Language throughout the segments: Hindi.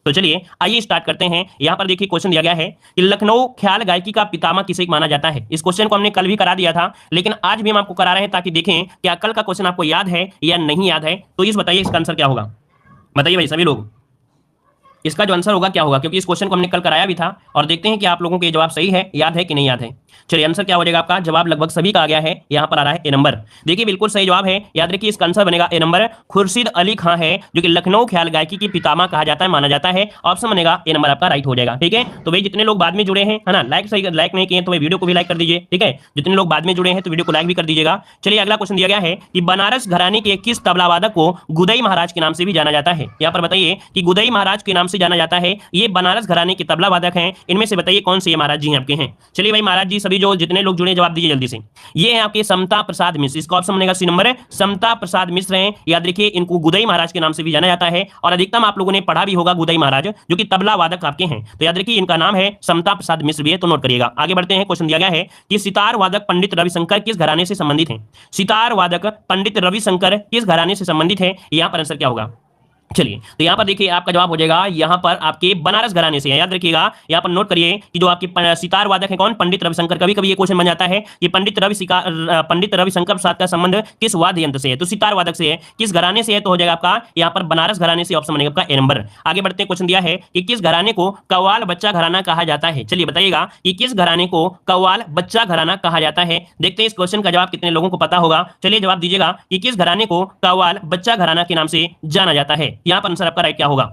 तो चलिए आइए स्टार्ट करते हैं। यहाँ पर देखिए क्वेश्चन दिया गया है कि लखनऊ ख्याल गायकी का पितामह किसे माना जाता है। इस क्वेश्चन को हमने कल भी करा दिया था, लेकिन आज भी हम आपको करा रहे हैं ताकि देखें क्या कल का क्वेश्चन आपको याद है या नहीं याद है। तो इस बताइए इसका आंसर क्या होगा, बताइए भाई सभी लोग, इसका जो आंसर होगा क्या होगा, क्योंकि इस क्वेश्चन को हमने कल कराया भी था और देखते हैं कि आप लोगों के जवाब सही है, याद है कि नहीं याद है। चलिए आंसर क्या हो जाएगा आपका, जवाब लगभग सभी का आ गया है, यहाँ पर आ रहा है ए नंबर। देखिए बिल्कुल सही जवाब है, याद रखिए इसका आंसर बनेगा ए नंबर। खुर्शीद अली खां है जो कि लखनऊ ख्याल गायकी की पितामह कहा जाता है, माना जाता है। ऑप्शन बनेगा ए नंबर आपका राइट हो जाएगा। ठीक है, तो भाई जितने लोग बाद में जुड़े हैं है ना, लाइक नहीं किए तो वीडियो को भी लाइक कर दीजिए। ठीक है, जितने लोग बाद में जुड़े हैं तो वीडियो को लाइक भी कर दीजिएगा। चलिए अगला क्वेश्चन दिया गया है कि बनारस घराने के किस तबला वादक को गुदई महाराज के नाम से भी जाना जाता है। यहाँ पर बताइए कि गुदई महाराज के नाम से जाना जाता है, ये बनारस घराने के तबला वादक हैं। इनमें से बताइए कौन से महाराज जी आपके हैं। चलिए भाई महाराज जी सभी जो जितने लोग जुड़े जवाब दीजिए जल्दी से। ये है आपके समता प्रसाद मिश्र, इसका ऑप्शन बनेगा सी नंबर। समता प्रसाद मिश्र हैं, याद रखिए इनको गुदई महाराज के नाम से भी जाना जाता है और अधिकतम आप लोगों ने पढ़ा भी होगा गुदई महाराज जो कि तबला वादक आपके हैं। तो याद रखिए इनका नाम है समता प्रसाद मिश्र भी है, तो नोट करिएगा। आगे बढ़ते हैं, क्वेश्चन दिया गया है कि सितार वादक पंडित रविशंकर किस घराने से संबंधित हैं। सितार वादक पंडित रविशंकर किस घराने से संबंधित है, यहां पर आंसर क्या होगा। चलिए तो यहां पर देखिए आपका जवाब हो जाएगा यहां पर आपके बनारस घराने से है। याद रखिएगा यहां पर नोट करिए कि जो आपके सितार वादक है कौन, पंडित रविशंकर। कभी कभी ये क्वेश्चन बन जाता है कि पंडित रविशंकर प्रसाद का संबंध किस वाद्य यंत्र से है, तो सितार वादक से है। किस घराने से है, तो हो जाएगा आपका यहां पर बनारस घराने से, ऑप्शन बनेगा आपका ए नंबर। आगे बढ़ते हैं, क्वेश्चन दिया है कि किस घराने को कव्वाल बच्चा घराना कहा जाता है। चलिए बताइएगा कि किस घराने को कव्वाल बच्चा घराना कहा जाता है। देखते हैं इस क्वेश्चन का जवाब कितने लोगों को पता होगा। चलिए जवाब दीजिएगा कि किस घराने को कव्वाल बच्चा घराना के नाम से जाना जाता है। यहां पर आंसर आपका राइट क्या होगा।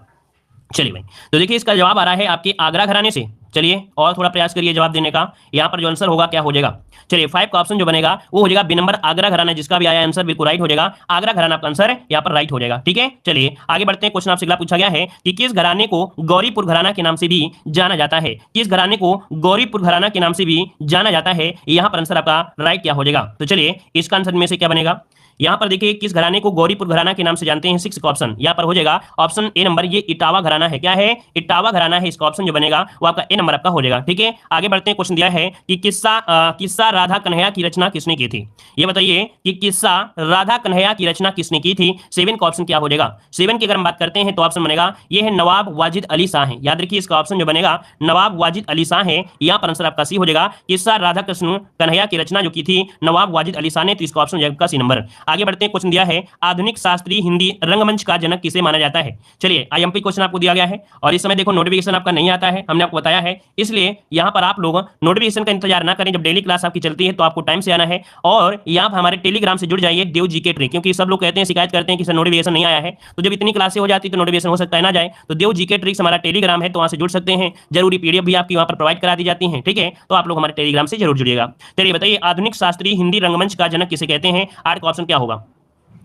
चलिए भाई तो देखिए इसका जवाब आ रहा है आपके आगरा घराने से। चलिए और थोड़ा प्रयास करिए जवाब देने का। यहां पर जो आंसर होगा क्या हो जाएगा, चलिए 5 का ऑप्शन जो बनेगा वो हो जाएगा बी नंबर आगरा घराना। जिसका भी आया आंसर बिल्कुल राइट हो जाएगा, आगरा घराना आपका आंसर यहां पर राइट हो जाएगा। ठीक है, चलिए आगे बढ़ते हैं। क्वेश्चन आपसे अगला पूछा गया है कि किस घराने को गौरीपुर घराना के नाम से भी जाना जाता है। किस घराने को गौरीपुर घराना के नाम से भी जाना जाता है, यहां पर आंसर आपका राइट क्या हो जाएगा। तो चलिए इसका आंसर में से क्या बनेगा, यहां पर देखिए किस घराने को गौरीपुर घराना के नाम से जानते हैं। 6 का ऑप्शन यहां पर हो जाएगा ऑप्शन ए नंबर, ये इटावा घराना है। क्या है, इटावा घराना है। इसका ऑप्शन जो बनेगा वो आपका ए नंबर आपका हो जाएगा। ठीक है, आगे बढ़ते हैं। क्वेश्चन दिया है कि किस्सा राधा कन्हैया की रचना किसने की थी। ये बताइए कि किस्सा राधा कन्हैया की रचना किसने की थी। 7 का ऑप्शन क्या हो जाएगा। 7 की अगर हम बात करते हैं तो ऑप्शन बनेगा ये है नवाब वाजिद अली शाह है। याद रखिए इसका ऑप्शन जो बनेगा नवाब वाजिद अली शाह है। यहां पर आंसर आपका सी हो जाएगा, किस्सा राधा कृष्ण कन्हैया की रचना जो की थी नवाब वाजिद अली शाह ने, तो इसका ऑप्शन आपका सी नंबर। आगे बढ़ते हैं, क्वेश्चन दिया है आधुनिक शास्त्रीय हिंदी रंगमंच का जनक किसे माना जाता है। चलिए आईएमपी क्वेश्चन आपको दिया गया है और इस समय देखो नोटिफिकेशन आपका नहीं आता है, हमने आपको बताया है, इसलिए यहां पर आप लोग नोटिफिकेशन का इंतजार ना करें। जब डेली क्लास आपकी चलती है तो आपको टाइम से आना है और यहां पर हमारे टेलीग्राम से जुड़ जाइए, देव जी के ट्रिक, क्योंकि सब लोग कहते हैं शिकायत करते हैं कि सर नोटिफिकेशन नहीं आया है। तो जब इतनी क्लासें हो जाती तो नोटिफिकेशन हो सकता है ना जाए, तो देव जी के ट्रिक्स हमारा टेलीग्राम है, तो वहां से जुड़ सकते हैं। जरूरी पीडीएफ भी आपकी वहां पर प्रोवाइड करा दी जाती है। ठीक है, तो आप लोग हमारे टेलीग्राम से जरूर जुड़िएगा। चलिए बताइए आधुनिक शास्त्रीय हिंदी रंगमंच का जनक किसे कहते हैं। 8 का ऑप्शन क्या होगा।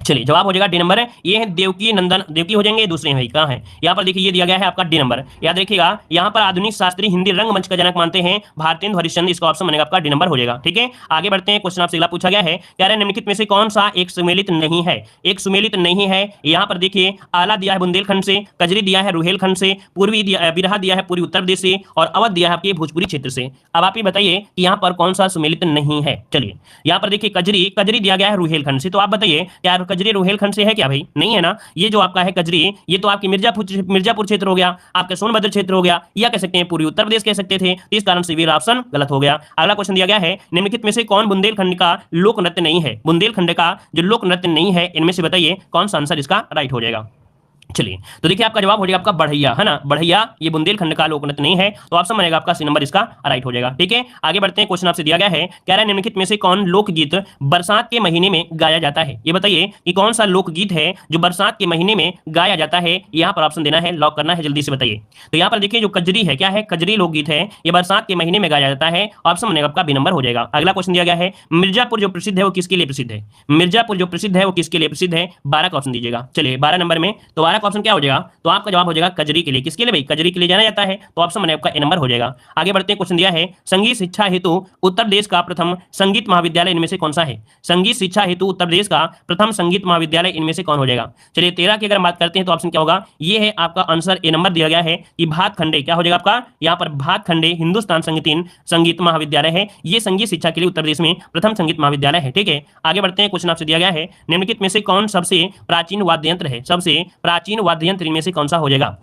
चलिए जवाब हो जाएगा डी नंबर। ये है देवकी नंदन, देवकी हो जाएंगे, दूसरे भाई कहां है, यहां पर देखिए ये दिया गया है आपका डी नंबर। याद रखिएगा यहां पर आधुनिक शास्त्रीय हिंदी रंगमंच का जनक मानते हैं भारतेंदु हरिश्चंद्र। इसका ऑप्शन बनेगा आपका डी नंबर हो जाएगा। ठीक है, आगे बढ़ते हैं। क्वेश्चन आपसे अगला पूछा गया है क्या है निम्नलिखित में से कौन सा एक सुमेलित नहीं है। एक सुमेलित नहीं है, यहां पर देखिए आला दिया है बुंदेलखंड से, कजरी दिया है रुहेलखंड से, पूर्वी बिरहा दिया है पूर्वी उत्तर प्रदेश से और अवध दिया है आपके भोजपुरी क्षेत्र से। अब आप ये बताइए कि यहां पर कौन सा सुमेलित नहीं है। चलिए यहां पर देखिए कजरी दिया गया है रुहेलखंड से, तो आप बताइए क्या कजरी रुहेलखंड से है क्या भाई, नहीं है ना। ये जो आपका है कजरी, ये तो आपकी मिर्जापुर क्षेत्र हो गया, आपका सोनभद्र क्षेत्र हो गया, या कह सकते हैं पूर्वी उत्तर प्रदेश कह सकते थे। इस कारण से भी ऑप्शन गलत हो गया। अगला क्वेश्चन दिया गया है निम्नलिखित में से कौन बुंदेलखंड का लोक नृत्य नहीं है। बुंदेलखंड का जो लोक नृत्य नहीं है इनमें से बताइए कौन सा आंसर इसका राइट हो जाएगा। चलिए तो देखिए आपका जवाब हो जाएगा आपका बढ़ैया, है ना। बढ़ैया ये बुंदेलखंड का लोक नृत्य नहीं है, तो ऑप्शन बनेगा आपका सी नंबर इसका राइट हो जाएगा। ठीक है, आगे बढ़ते हैं। क्वेश्चन आपसे दिया गया है कह रहा है निम्नलिखित में से कौन लोकगीत बरसात के महीने में गाया जाता है। ये बताइए कि कौन सा लोकगीत है जो बरसात के महीने में गाया जाता है। यहाँ पर ऑप्शन देना है, लॉक करना है, जल्दी से बताइए। तो यहाँ पर देखिए जो कजरी है, क्या है, कजरी लोकगीत है, ये बरसात के महीने में गाया जाता है। ऑप्शन बनेगा आपका बी नंबर हो जाएगा। अगला क्वेश्चन दिया गया है मिर्जापुर जो प्रसिद्ध है वो किसके लिए प्रसिद्ध है। मिर्जापुर जो प्रसिद्ध है वो किसके लिए प्रसिद्ध है। 12 का ऑप्शन दीजिएगा। चलिए 12 नंबर में, तो 12 का ऑप्शन क्या हो जाएगा, तो आपका जवाब हो जाएगा कजरी के लिए। किसके लिए भाई, कजरी के लिए जाना जाता है, तो ऑप्शन बनेगा आपका ए नंबर हो जाएगा। आगे बढ़ते हैं। क्वेश्चन दिया है संगीत शिक्षा हेतु उत्तर प्रदेश का प्रथम संगीत महाविद्यालय इनमें से कौन सा है। संगीत शिक्षा हेतु उत्तर प्रदेश का प्रथम संगीत महाविद्यालय इनमें से कौन हो जाएगा। चलिए 13 की अगर बात करते हैं तो ऑप्शन क्या होगा, ये है आपका आंसर ए नंबर दिया गया है कि भातखंडे, क्या हो जाएगा आपका यहाँ पर भातखंडे हिंदुस्तान संगीत महाविद्यालय है। ये संगीत शिक्षा के लिए उत्तर प्रदेश में प्रथम संगीत महाविद्यालय है। ठीक है, आगे बढ़ते हैं। क्वेश्चन आपसे दिया गया है निम्नलिखित में से कौन सबसे प्राचीन वाद्य यंत्र है। सबसे प्राचीन वाद्य यंत्र इनमें से कौन सा हो जाएगा।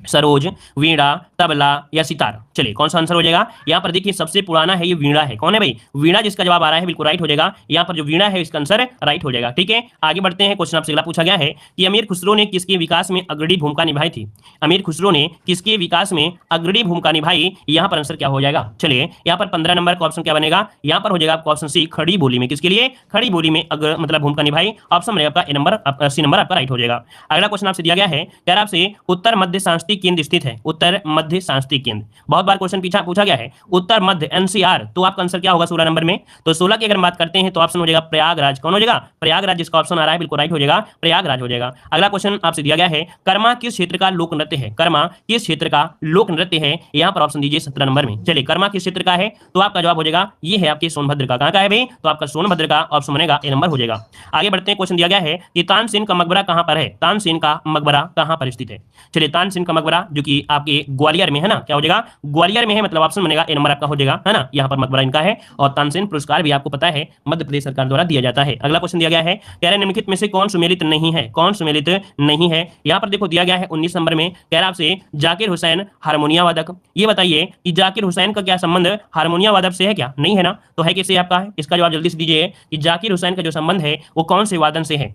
सरोज, वीणा, तबला या सितार। चलिए कौन सा आंसर हो जाएगा? यहाँ पर देखिए सबसे पुराना है ये वीणा है। कौन है भाई? वीणा, जिसका जवाब आ रहा है बिल्कुल राइट हो जाएगा। यहाँ पर जो वीणा है इसका आंसर राइट हो जाएगा। ठीक है, आगे बढ़ते हैं। क्वेश्चन आपसे अगला पूछा गया है कि अमीर खुसरो ने किसके विकास में अग्रणी भूमिका निभाई थी? अमीर खुसरो ने किसके विकास में अग्रणी भूमिका निभाई? यहाँ पर आंसर क्या हो जाएगा? चलिए यहाँ पर 15 नंबर का ऑप्शन क्या बनेगा? यहाँ पर हो जाएगा आपका ऑप्शन सी, खड़ी बोली में। किसके लिए? खड़ी बोली में मतलब भूमिका निभाई। ऑप्शन बनेगा आपका ए नंबर, सी नंबर आपका राइट हो जाएगा। अगला क्वेश्चन आपसे दिया गया है, कह रहा आपसे उत्तर मध्य सांस्कृतिक केंद्र स्थित है। उत्तर मध्य सांस्कृतिक केंद्र, बहुत बार क्वेश्चन पूछा गया है। उत्तर मध्य एनसीआर, तो आपका आंसर क्या होगा 16 नंबर में? तो 16 की अगर बात करते हैं तो ऑप्शन हो जाएगा प्रयागराज। कौन हो जाएगा? प्रयागराज, जिसका ऑप्शन आ रहा है बिल्कुल राइट हो जाएगा, प्रयागराज हो जाएगा। अगला क्वेश्चन आपसे दिया गया है, कर्मा किस क्षेत्र का लोक नृत्य है? कर्मा किस क्षेत्र का लोक नृत्य है? यहाँ पर ऑप्शन दीजिए 17 नंबर में। चलिए कर्मा किस क्षेत्र का है? तो आपका जवाब हो जाएगा ये है आपके सोनभद्र का। कहां का है भाई? तो आपका सोनभद्र का ऑप्शन बनेगा ए नंबर हो जाएगा। आगे बढ़ते हैं। क्वेश्चन दिया गया है कि तानसेन का मकबरा कहां पर है? तानसेन का मकबरा कहां पर स्थित है? चलिए तानसेन का मकबरा जो कि आपके ग्वालियर में है ना, क्या हो जाएगा? ग्वालियर में है, मतलब ऑप्शन बनेगा ए नंबर आपका हो जाएगा, है ना। यहाँ पर मकबरा इनका है और तानसेन पुरस्कार भी आपको पता है मध्य प्रदेश सरकार द्वारा दिया जाता है। अगला क्वेश्चन दिया गया है, कह रहे निम्नलिखित में से कौन सुमेलित नहीं है? कौन सुमेलित नहीं है? यहाँ पर देखो दिया गया है 19 नंबर में, कह रहा आपसे जाकिर हुसैन हारमोनिया वादक। ये बताइए कि जाकिर हुसैन का क्या संबंध हारमोनिया वादक से है? क्या नहीं है ना, तो है किससे आपका है? इसका जवाब जल्दी से दीजिए कि जाकिर हुसैन का जो संबंध है वो कौन से वादन से है?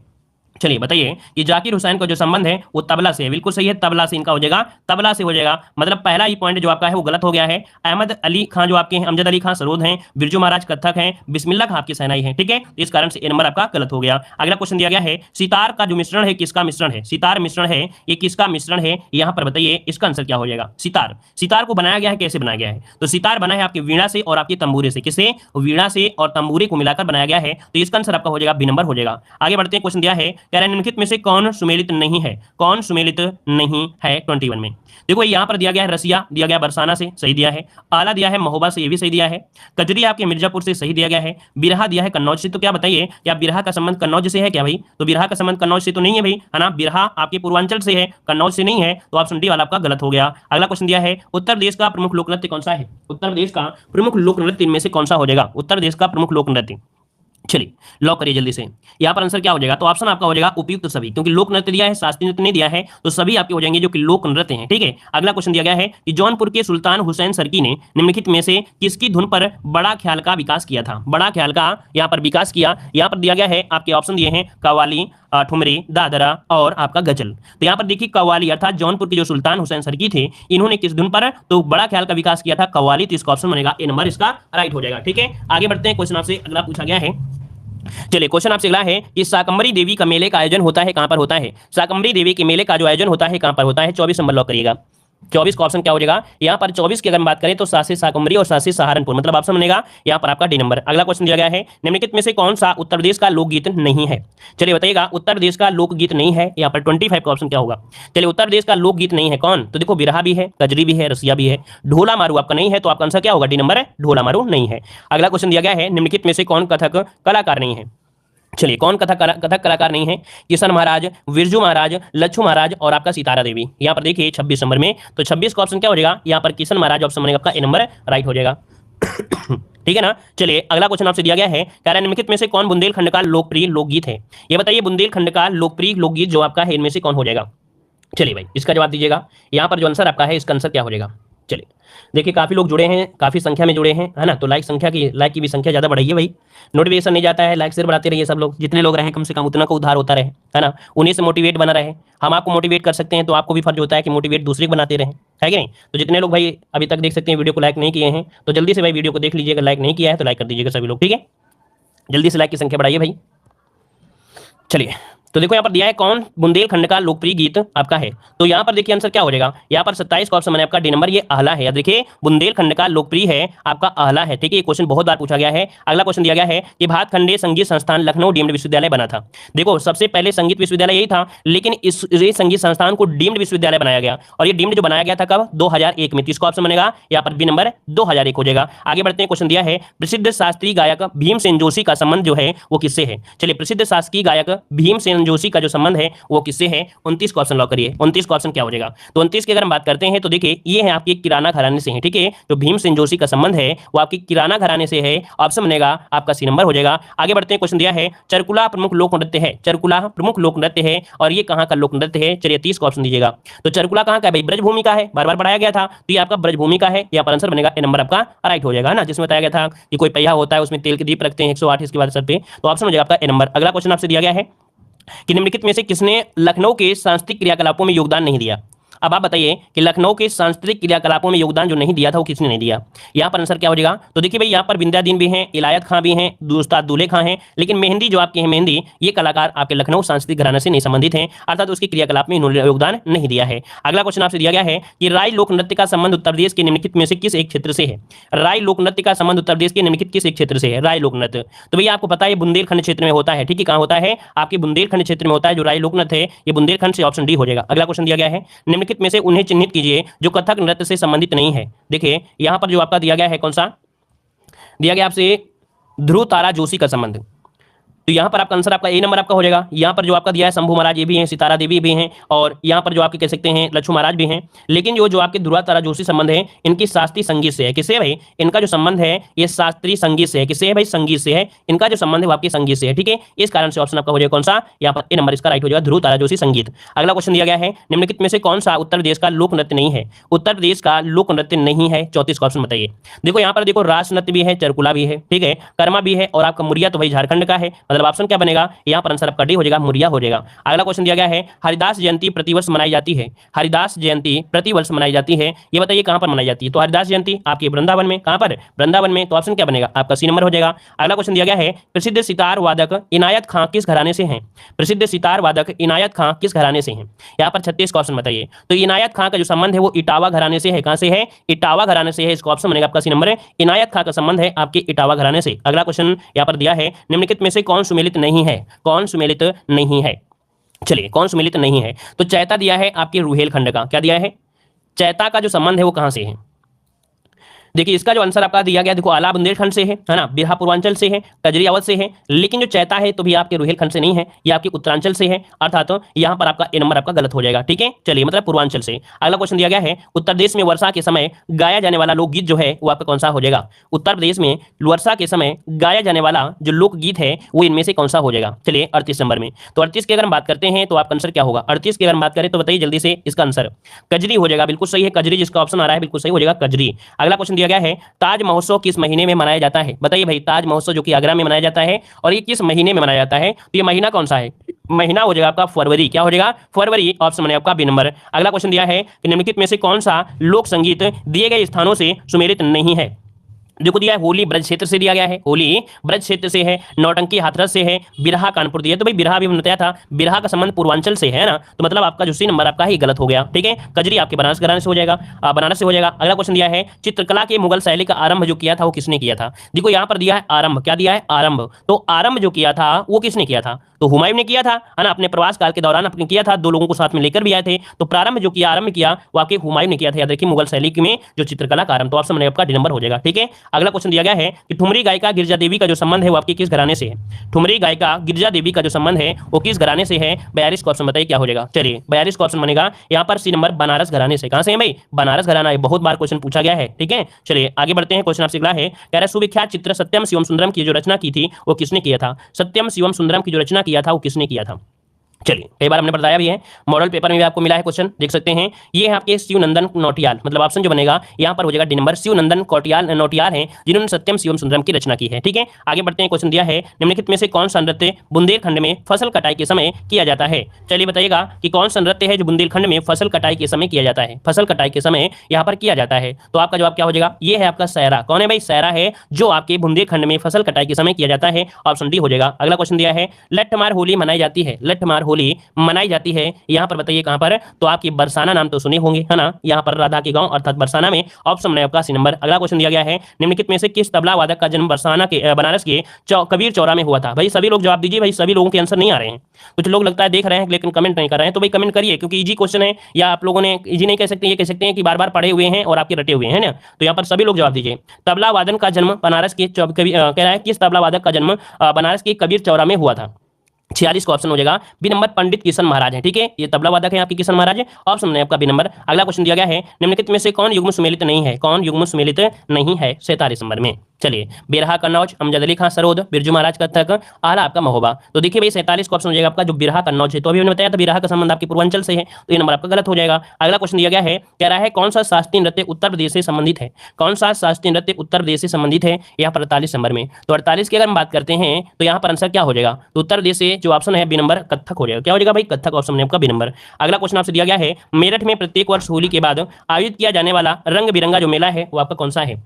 चलिए बताइए कि जाकिर हुसैन का जो संबंध है वो तबला से है। बिल्कुल सही है, तबला से इनका हो जाएगा, तबला से हो जाएगा। मतलब पहला ही पॉइंट जो आपका है वो गलत हो गया है। अहमद अली खां जो आपके हैं, अमजद अली खां सरोद हैं, बिरजू महाराज कथक हैं, बिस्मिल्लाह खां आपके सेनाई हैं। ठीक है, इस कारण से ए नंबर आपका गलत हो गया। अगला क्वेश्चन दिया गया है, सितार का जो मिश्रण है किसका मिश्रण है? सितार मिश्रण है, ये किसका मिश्रण है? यहाँ पर बताइए इसका आंसर क्या हो जाएगा? सितार, सितार को बनाया गया है, कैसे बनाया गया है? तो सितार बना है आपके वीणा से और आपके तंबूरे से। किसे? वीणा से और तंबूरे को मिलाकर बनाया गया है, तो इसका आंसर आपका हो जाएगा बी नंबर हो जाएगा। आगे बढ़ते हैं। क्वेश्चन दिया है, कह रहे हैं निम्नलिखित में से कौन सुमेलित नहीं है? कौन सुमेलित नहीं है 21 में? देखो यहाँ पर दिया गया है रसिया, दिया गया बरसाना से, सही दिया है। आला दिया है महोबा से, ये भी सही दिया है। कजरी आपके मिर्जापुर से, सही दिया गया है। बिरहा दिया है कन्नौज से। तो क्या बताइए, क्या बिरहा का संबंध कन्नौज से है क्या भाई? तो बिरहा का संबंध कन्नौज से तो नहीं है भाई, है ना। बिरहा आपके पूर्वांचल से है, कन्नौज से नहीं है, तो ऑप्शन डी वाला आपका गलत हो गया। अगला क्वेश्चन दिया है, उत्तर प्रदेश का प्रमुख लोक नृत्य कौन सा है? उत्तर प्रदेश का प्रमुख लोक नृत्य इनमें से कौन सा हो जाएगा? उत्तर प्रदेश का प्रमुख लोक नृत्य, चलिए लॉक करिए जल्दी से। यहाँ पर आंसर क्या हो जाएगा? तो ऑप्शन आपका हो जाएगा उपयुक्त सभी, क्योंकि लोक नृत्य दिया है, शास्त्रीय नृत्य नहीं दिया है, तो सभी आपके हो जाएंगे जो कि लोक नृत्य हैं। ठीक है, अगला क्वेश्चन दिया गया है कि जौनपुर के सुल्तान हुसैन सरकी ने निम्नलिखित में से किसकी धुन पर बड़ा ख्याल का विकास किया था? बड़ा ख्याल का यहाँ पर विकास किया। यहाँ पर दिया गया है, आपके ऑप्शन दिए हैं कव्वाली, ठुमरी, दादरा और आपका गजल। तो यहाँ पर देखिए कव्वाली, अर्थात जौनपुर के जो सुल्तान हुसैन सरकी थे, इन्होंने किस धुन पर तो बड़ा ख्याल का विकास किया था? कव्वाली। तो इसका ऑप्शन बनेगा ए नंबर, इसका राइट हो जाएगा। ठीक है, आगे बढ़ते हैं। क्वेश्चन आपसे अगला पूछा गया है, चलिए क्वेश्चन आपसे अगला है कि शाकंभरी देवी का मेले का आयोजन होता है कहां पर होता है? शाकंभरी देवी के मेले का जो आयोजन होता है कहां पर होता है? 24 नंबर लॉक करिएगा। 24 का ऑप्शन क्या हो जाएगा? यहाँ पर 24 की अगर बात करें तो सासे शाकंभरी और सासे सहारनपुर, मतलब ऑप्शन बनेगा यहाँ पर आपका डी नंबर। अगला क्वेश्चन दिया गया है, निम्नलिखित में से कौन सा उत्तर प्रदेश का लोकगीत नहीं है? चलिए बताइएगा, उत्तर प्रदेश का लोकगीत नहीं है। यहाँ पर 25 का ऑप्शन क्या होगा? चलिए उत्तर प्रदेश का लोकगीत नहीं है कौन? तो देखो बिरहा भी है, कजरी भी है, रसिया भी है, ढोला मारू आपका नहीं है, तो आपका आंसर क्या होगा? डी नंबर, ढोला मारू नहीं है। अगला क्वेश्चन दिया गया है, निम्नलिखित में से कौन कथक कलाकार नहीं है? चलिए कौन कथक कलाकार नहीं है? किशन महाराज, बिरजू महाराज, लच्छू महाराज और आपका सितारा देवी। यहाँ पर देखिए 26 नंबर में, तो 26 का ऑप्शन क्या हो जाएगा? यहाँ पर किशन महाराज ऑप्शन बनेगा आपका ए नंबर, राइट हो जाएगा। ठीक है ना। चलिए अगला क्वेश्चन आपसे दिया गया है, कह रहा है निम्नलिखित में से कौन बुंदेलखंड का लोकप्रिय लोकगीत है? ये बताइए बुंदेलखंड का लोकप्रिय लोकगीत जो आपका है इनमें से कौन हो जाएगा? चलिए भाई इसका जवाब दीजिएगा। यहाँ पर जो आंसर आपका है इसका आंसर क्या हो जाएगा? चलिए देखिए काफी लोग जुड़े हैं, काफी संख्या में जुड़े हैं, है ना। तो लाइक की भी संख्या ज्यादा बढ़ाइए भाई, नोटिफिकेशन नहीं जाता है, लाइक शेयर बढ़ाते रहिए सब लोग, जितने लोग रहे कम से कम उतना का उद्धार होता रहे, है ना। उन्हीं से मोटिवेट बना रहे। हम आपको मोटिवेट कर सकते हैं तो आपको भी फर्ज होता है कि मोटिवेट दूसरे को बनाते रहें, है कि नहीं। तो जितने लोग भाई अभी तक देख सकते हैं वीडियो को लाइक नहीं किए हैं तो जल्दी से भाई वीडियो को देख लीजिएगा, लाइक नहीं किया है तो लाइक कर दीजिएगा सभी लोग। ठीक है, जल्दी से लाइक की संख्या बढ़ाइए भाई। चलिए तो देखो यहाँ पर दिया है कौन बुंदेलखंड का लोकप्रिय गीत आपका है, तो यहाँ पर देखिए आंसर क्या हो जाएगा? यहाँ पर 27 का ऑप्शन बने आपका डी नंबर, ये आहला है। देखिए बुंदेलखंड का लोकप्रिय है आपका आहला है। ठीक है, ये क्वेश्चन बहुत बार पूछा गया है। अगला क्वेश्चन दिया गया है कि भातखंडे संगीत संस्थान लखनऊ डीम्ड विश्वविद्यालय बना था। देखो सबसे पहले संगीत विश्वविद्यालय यही था, लेकिन इस संगीत संस्थान को डीम्ड विश्वविद्यालय बनाया गया, और ये डीम्ड जो बनाया गया था कब? 2001 में। इसका ऑप्शन बनेगा यहाँ पर बी नंबर 2001 हो जाएगा। आगे बढ़ते हैं। क्वेश्चन दिया है प्रसिद्ध शास्त्रीय गायक भीमसेन जोशी का संबंध जो है वो किससे है? चलिए प्रसिद्ध शास्त्रीय गायक भीमसेन भीमसेन जोशी का जो संबंध है वो किससे है? 29 का ऑप्शन लॉक करिए। 29 का ऑप्शन क्या हो जाएगा? तो 29 की अगर हम बात करते हैं तो देखिए ये है आपके किराना घराने से है, ठीक है। जो भीमसेन जोशी का संबंध है वो आपके किराना घराने से है। ऑप्शन बनेगा आपका सी नंबर हो जाएगा। आगे बढ़ते हैं, क्वेश्चन दिया है चरकुला प्रमुख लोक नृत्य है। चरकुला प्रमुख लोक नृत्य है और ये कहां का लोक नृत्य है? चलिए 30 का ऑप्शन दीजिएगा। तो चरकुला कहां का है भाई? ब्रजभूमि का है, बार बार पढ़ाया गया था, तो ये आपका ब्रजभूमि का है। यहाँ पर आंसर बनेगा ए नंबर आपका राइट हो जाएगा ना, जिसमें बताया गया था कि कोई पहिया होता है उसमें तेल के दीप रखते हैं 108 इसके बाद सर पे, तो ऑप्शन हो जाएगा आपका ए नंबर। अगला क्वेश्चन आपसे दिया गया है कि निम्नलिखित में से किसने लखनऊ के सांस्कृतिक क्रियाकलापों में योगदान नहीं दिया? अब आप बताइए कि लखनऊ के सांस्कृतिक क्रियाकलापों में योगदान जो नहीं दिया था वो किसने नहीं दिया? यहाँ पर आंसर क्या हो जाएगा? तो देखिए भाई यहाँ पर बिंद्यादीन भी हैं, इलायत खां भी हैं, उस्ताद दूल्हे खां हैं, लेकिन मेहंदी जो आपके हैं मेहंदी ये कलाकार आपके लखनऊ सांस्कृतिक घराने से नहीं संबंधित हैं, अर्थात उसके क्रियाकलाप में इन्होंने योगदान नहीं दिया है। अगला क्वेश्चन आपसे दिया गया है कि राय लोक नृत्य का संबंध उत्तर प्रदेश के निम्नलिखित में से किस एक क्षेत्र से है? राय लोक नृत्य का संबंध उत्तर प्रदेश के निम्नलिखित किस एक क्षेत्र से है? राय लोक नृत्य तो भैया आपको पता है बुंदेलखंड क्षेत्र में होता है, ठीक है। कहाँ होता है? आपके बुंदेलखंड क्षेत्र में होता है जो राय लोक नृत्य है, ये बुंदेलखंड से, ऑप्शन डी हो जाएगा। अगला क्वेश्चन दिया गया है निम्नलिखित में से उन्हें चिन्हित कीजिए जो कथक नृत्य से संबंधित नहीं है। देखिए यहां पर जो आपका दिया गया है, कौन सा दिया गया आपसे? ध्रुव तारा जोशी का संबंध। तो यहाँ पर आपका आंसर आपका ए नंबर आपका हो जाएगा। यहाँ पर जो आपका दिया है शंभू महाराज ये भी हैं, सितारा देवी भी हैं, और यहाँ पर जो आपके कह सकते हैं लक्ष्मण महाराज भी हैं, लेकिन जो आपके ध्रुव तारा जोशी संबंध है इनकी शास्त्रीय संगीत से है। किससे भाई? इनका जो संबंध है ये शास्त्रीय संगीत से है। किससे है भाई? संगीत से है। इनका जो संबंध है वो आपके संगीत से है, ठीक है। इस कारण से ऑप्शन आपका हो जाएगा कौन सा? यहाँ पर ए नंबर इसका राइट हो जाएगा, ध्रुव तारा जोशी संगीत। अगला क्वेश्चन दिया गया है निम्नलिखित में से कौन सा उत्तर प्रदेश का लोक नृत्य नहीं है? उत्तर प्रदेश का लोक नृत्य नहीं है, 34 का ऑप्शन बताइए। देखो यहाँ पर देखो रास नृत्य भी है, चरकुला भी है, ठीक है, कर्मा भी है, और आपका मुरिया तो भाई झारखंड का है, मतलब ऑप्शन क्या बनेगा? यहाँ पर आंसर आपका डी हो जाएगा, मुरिया हो जाएगा। अगला क्वेश्चन दिया गया है हरिदास जयंती प्रतिवर्ष मनाई जाती है। हरिदास जयंती प्रतिवर्ष मनाई जाती है, ये बताइए कहां पर मनाई जाती है? तो हरिदास जयंती आपके वृंदावन में। कहां पर? वृंदावन में। तो ऑप्शन क्या बनेगा? आपका सी नंबर हो जाएगा। अगला क्वेश्चन दिया गया है प्रसिद्ध सितार वादक इनायत खां किस घराने से हैं? प्रसिद्ध सितार वादक इनायत खां किस घराने से हैं? यहाँ पर 36 का ऑप्शन बताइए। तो इनायत खां का जो संबंध है वो इटावा घराने से है। कहां से है? इटावा घराने से है। इसका ऑप्शन बनेगा आपका सी नंबर है। इनायत खां का संबंध है आपके इटावा घराने से। अगला क्वेश्चन यहाँ पर दिया है निम्नलिखित में से कौन सुमेलित नहीं है? कौन सुमेलित नहीं है? चलिए कौन सुमेलित नहीं है? तो चैता दिया है आपके रुहेलखंड का। क्या दिया है? चैता का जो संबंध है वो कहां से है? देखिए इसका जो आंसर आपका दिया गया, देखो आला बुंदेलखंड से है ना, बिरहा पूर्वांचल से है, कजरी अवध से है, लेकिन जो चैता है तो भी आपके रुहेलखंड से नहीं है, ये आपके उत्तरांचल से है, अर्थात तो यहाँ पर आपका ए नंबर आपका गलत हो जाएगा, ठीक है। चलिए मतलब पूर्वांचल से। अगला क्वेश्चन दिया गया है उत्तर प्रदेश में वर्षा के समय गाया जाने वाला लोकगीत जो है वो आपका कौन सा हो जाएगा? उत्तर प्रदेश में वर्षा के समय गाया जाने वाला जो लोकगीत है वो इनमें से कौन सा हो जाएगा? चलिए 38 नंबर में। तो 38 की अगर हम बात करते हैं तो आपका आंसर क्या होगा? 38 की अगर हम बात करें तो बताइए जल्दी से, इसका आंसर कजरी हो जाएगा। बिल्कुल सही है, कजरी जिसका ऑप्शन आ रहा है बिल्कुल सही हो जाएगा, कजरी। अगला क्वेश्चन दिया गया है ताज महोत्सव किस महीने में मनाया जाता है? बताइए भाई ताज महोत्सव जो कि आगरा में मनाया जाता है और ये किस महीने में मनाया जाता है? तो ये महीना कौन सा है? महीना हो जाएगा आपका फरवरी। क्या हो जाएगा? फरवरी। ऑप्शन बनेगा आपका बी नंबर। अगला क्वेश्चन दिया है कि निम्नलिखित में से कौन सा लोक संगीत दिए गए स्थानों से सुमेलित नहीं है? देखो दिया है होली ब्रज क्षेत्र से दिया गया है, होली ब्रज क्षेत्र से है, नौटंकी हाथरस से है, बिरहा कानपुर दिया, तो भाई बिरहा भी बताया था, बिरहा का संबंध पूर्वांचल से है ना, तो मतलब आपका जो सी नंबर आपका ही गलत हो गया, ठीक है। कजरी आपके बनारस घराने से हो जाएगा, बनारस से हो जाएगा। अगला क्वेश्चन दिया है चित्रकला के मुगल शैली का आरंभ जो किया था वो किसने किया था? देखो यहाँ पर दिया है आरंभ। क्या दिया है? आरंभ। तो आरंभ जो किया था वो किसने किया था? तो हुमायूं ने किया था, है ना, अपने प्रवास काल के दौरान अपने किया था, 2 लोगों को साथ में लेकर भी आए थे। तो प्रारंभ जो किया, आरंभ किया वो आपके हुमायूं ने किया था। याद रखिए मुगल शैली में जो चित्रकला का आरंभ, तो ऑप्शन आपका डी नंबर हो जाएगा, ठीक है। अगला क्वेश्चन दिया गया है कि ठुमरी गायिका गिरजा देवी का जो संबंध है वो आपकी किस घराने से है? ठुमरी गायिका गिरजा देवी का जो संबंध है वो किस घराने से है? 42 का ऑप्शन बताइए क्या हो जाएगा? चलिए 42 का ऑप्शन बनेगा यहाँ पर सी नंबर, बनारस घराने से। कहां से है भाई? बनारस घराना है, बहुत बार क्वेश्चन पूछा गया है, ठीक है। चलिए आगे बढ़ते हैं। क्वेश्चन आपसे अगला है, कह रहा है सुविख्यात चित्र सत्यम शिवम सुंदरम की जो रचना की थी वो किसने किया था? सत्यम शिवम सुंदरम की जो रचना किया था वो किसने किया था? चलिए कई बार हमने बताया भी है, मॉडल पेपर में भी आपको मिला है क्वेश्चन, देख सकते हैं। ये है आपके शिवनंदन नौटियाल, मतलब ऑप्शन जो बनेगा यहाँ पर हो जाएगा डी नंबर। शिवनंदन नौटियाल हैं जिन्होंने सत्यम शिवम सुंदरम की रचना की है, ठीक है। आगे बढ़ते हैं। क्वेश्चन दिया है निम्नलिखित में से कौन सा नृत्य बुंदेलखंड में फसल कटाई के समय किया जाता है? चलिए बताइएगा कि कौन सा नृत्य है जो बुंदेलखंड में फसल कटाई के समय किया जाता है? फसल कटाई के समय यहाँ पर किया जाता है, तो आपका जवाब क्या हो जाएगा? ये है आपका सहरा। कौन है भाई? सहरा है जो आपके बुंदेलखंड में फसल कटाई के समय किया जाता है, ऑप्शन डी हो जाएगा। अगला क्वेश्चन दिया है लठमार होली मनाई जाती है, लठमार होली मनाई जाती है, यहाँ पर बताइए कहां पर? तो आपकी बरसाना नाम तो सुने होंगे, है ना, यहाँ पर राधा के गांव अर्थात बरसाना में, ऑप्शन में आपका सी नंबर। अगला क्वेश्चन दिया गया है निम्नलिखित में से किस तबला वादक का जन्म बरसाना के बनारस के कबीर चौरा में हुआ था? भाई सभी लोग जवाब दीजिए, भाई सभी लोगों के आंसर नहीं आ रहे हैं, कुछ लोग लगता है देख रहे हैं लेकिन कमेंट नहीं कर रहे हैं, तो भाई कमेंट करिए क्योंकि इजी क्वेश्चन है, या आप लोगों ने इजी नहीं कह सकते, ये कह सकते हैं कि बार बार पढ़े हुए हैं और आपके रटे हुए हैं ना, तो यहाँ पर सभी लोग जवाब दीजिए। तबला वादन का जन्म बनारस के कह रहा है किस तबला वादक का जन्म बनारस के कबीर चौरा में हुआ था? 46 का ऑप्शन हो जाएगा बी नंबर पंडित किशन महाराज है। ठीक है, ये तबला वादक है आपके किशन महाराज, ऑप्शन में आपका बी नंबर। अगला क्वेश्चन दिया गया है निम्नलिखित में से कौन युग्म सुमेलित नहीं है, कौन युग्म सुमेलित नहीं है 47 नंबर में। चलिए, बेरहा कन्नौज, अमजद अली खां सरोद, बिरजू महाराज कत्थक, आला आपका महोबा। तो देखिए भाई 47 का ऑप्शन हो जाएगा आपका जो बिरहा कन्नौज है। तो अभी हमने बताया था बिरहा का संबंध आपके पूर्वांचल से है, तो ये नंबर आपका गलत हो जाएगा। अगला क्वेश्चन दिया गया है, कह रहा है कौन सा शास्त्रीय नृत्य उत्तर प्रदेश से संबंधित है, कौन सा शास्त्रीय नृत्य उत्तर प्रदेश से संबंधित है, यहाँ पर 48 नंबर में। तो 48 की अगर हम बात करते हैं तो यहाँ पर आंसर क्या हो जाएगा, तो उत्तर प्रदेश से जो ऑप्शन है बी नंबर कत्थक हो जाएगा। क्या हो जाएगा भाई, कत्थक ऑप्शन में आपका बी नंबर। अगला क्वेश्चन आपसे दिया गया है, मेरठ में प्रत्येक वर्ष होली के बाद आयोजित किया जाने वाला रंग बिरंगा जो मेला है वो आपका कौन सा है।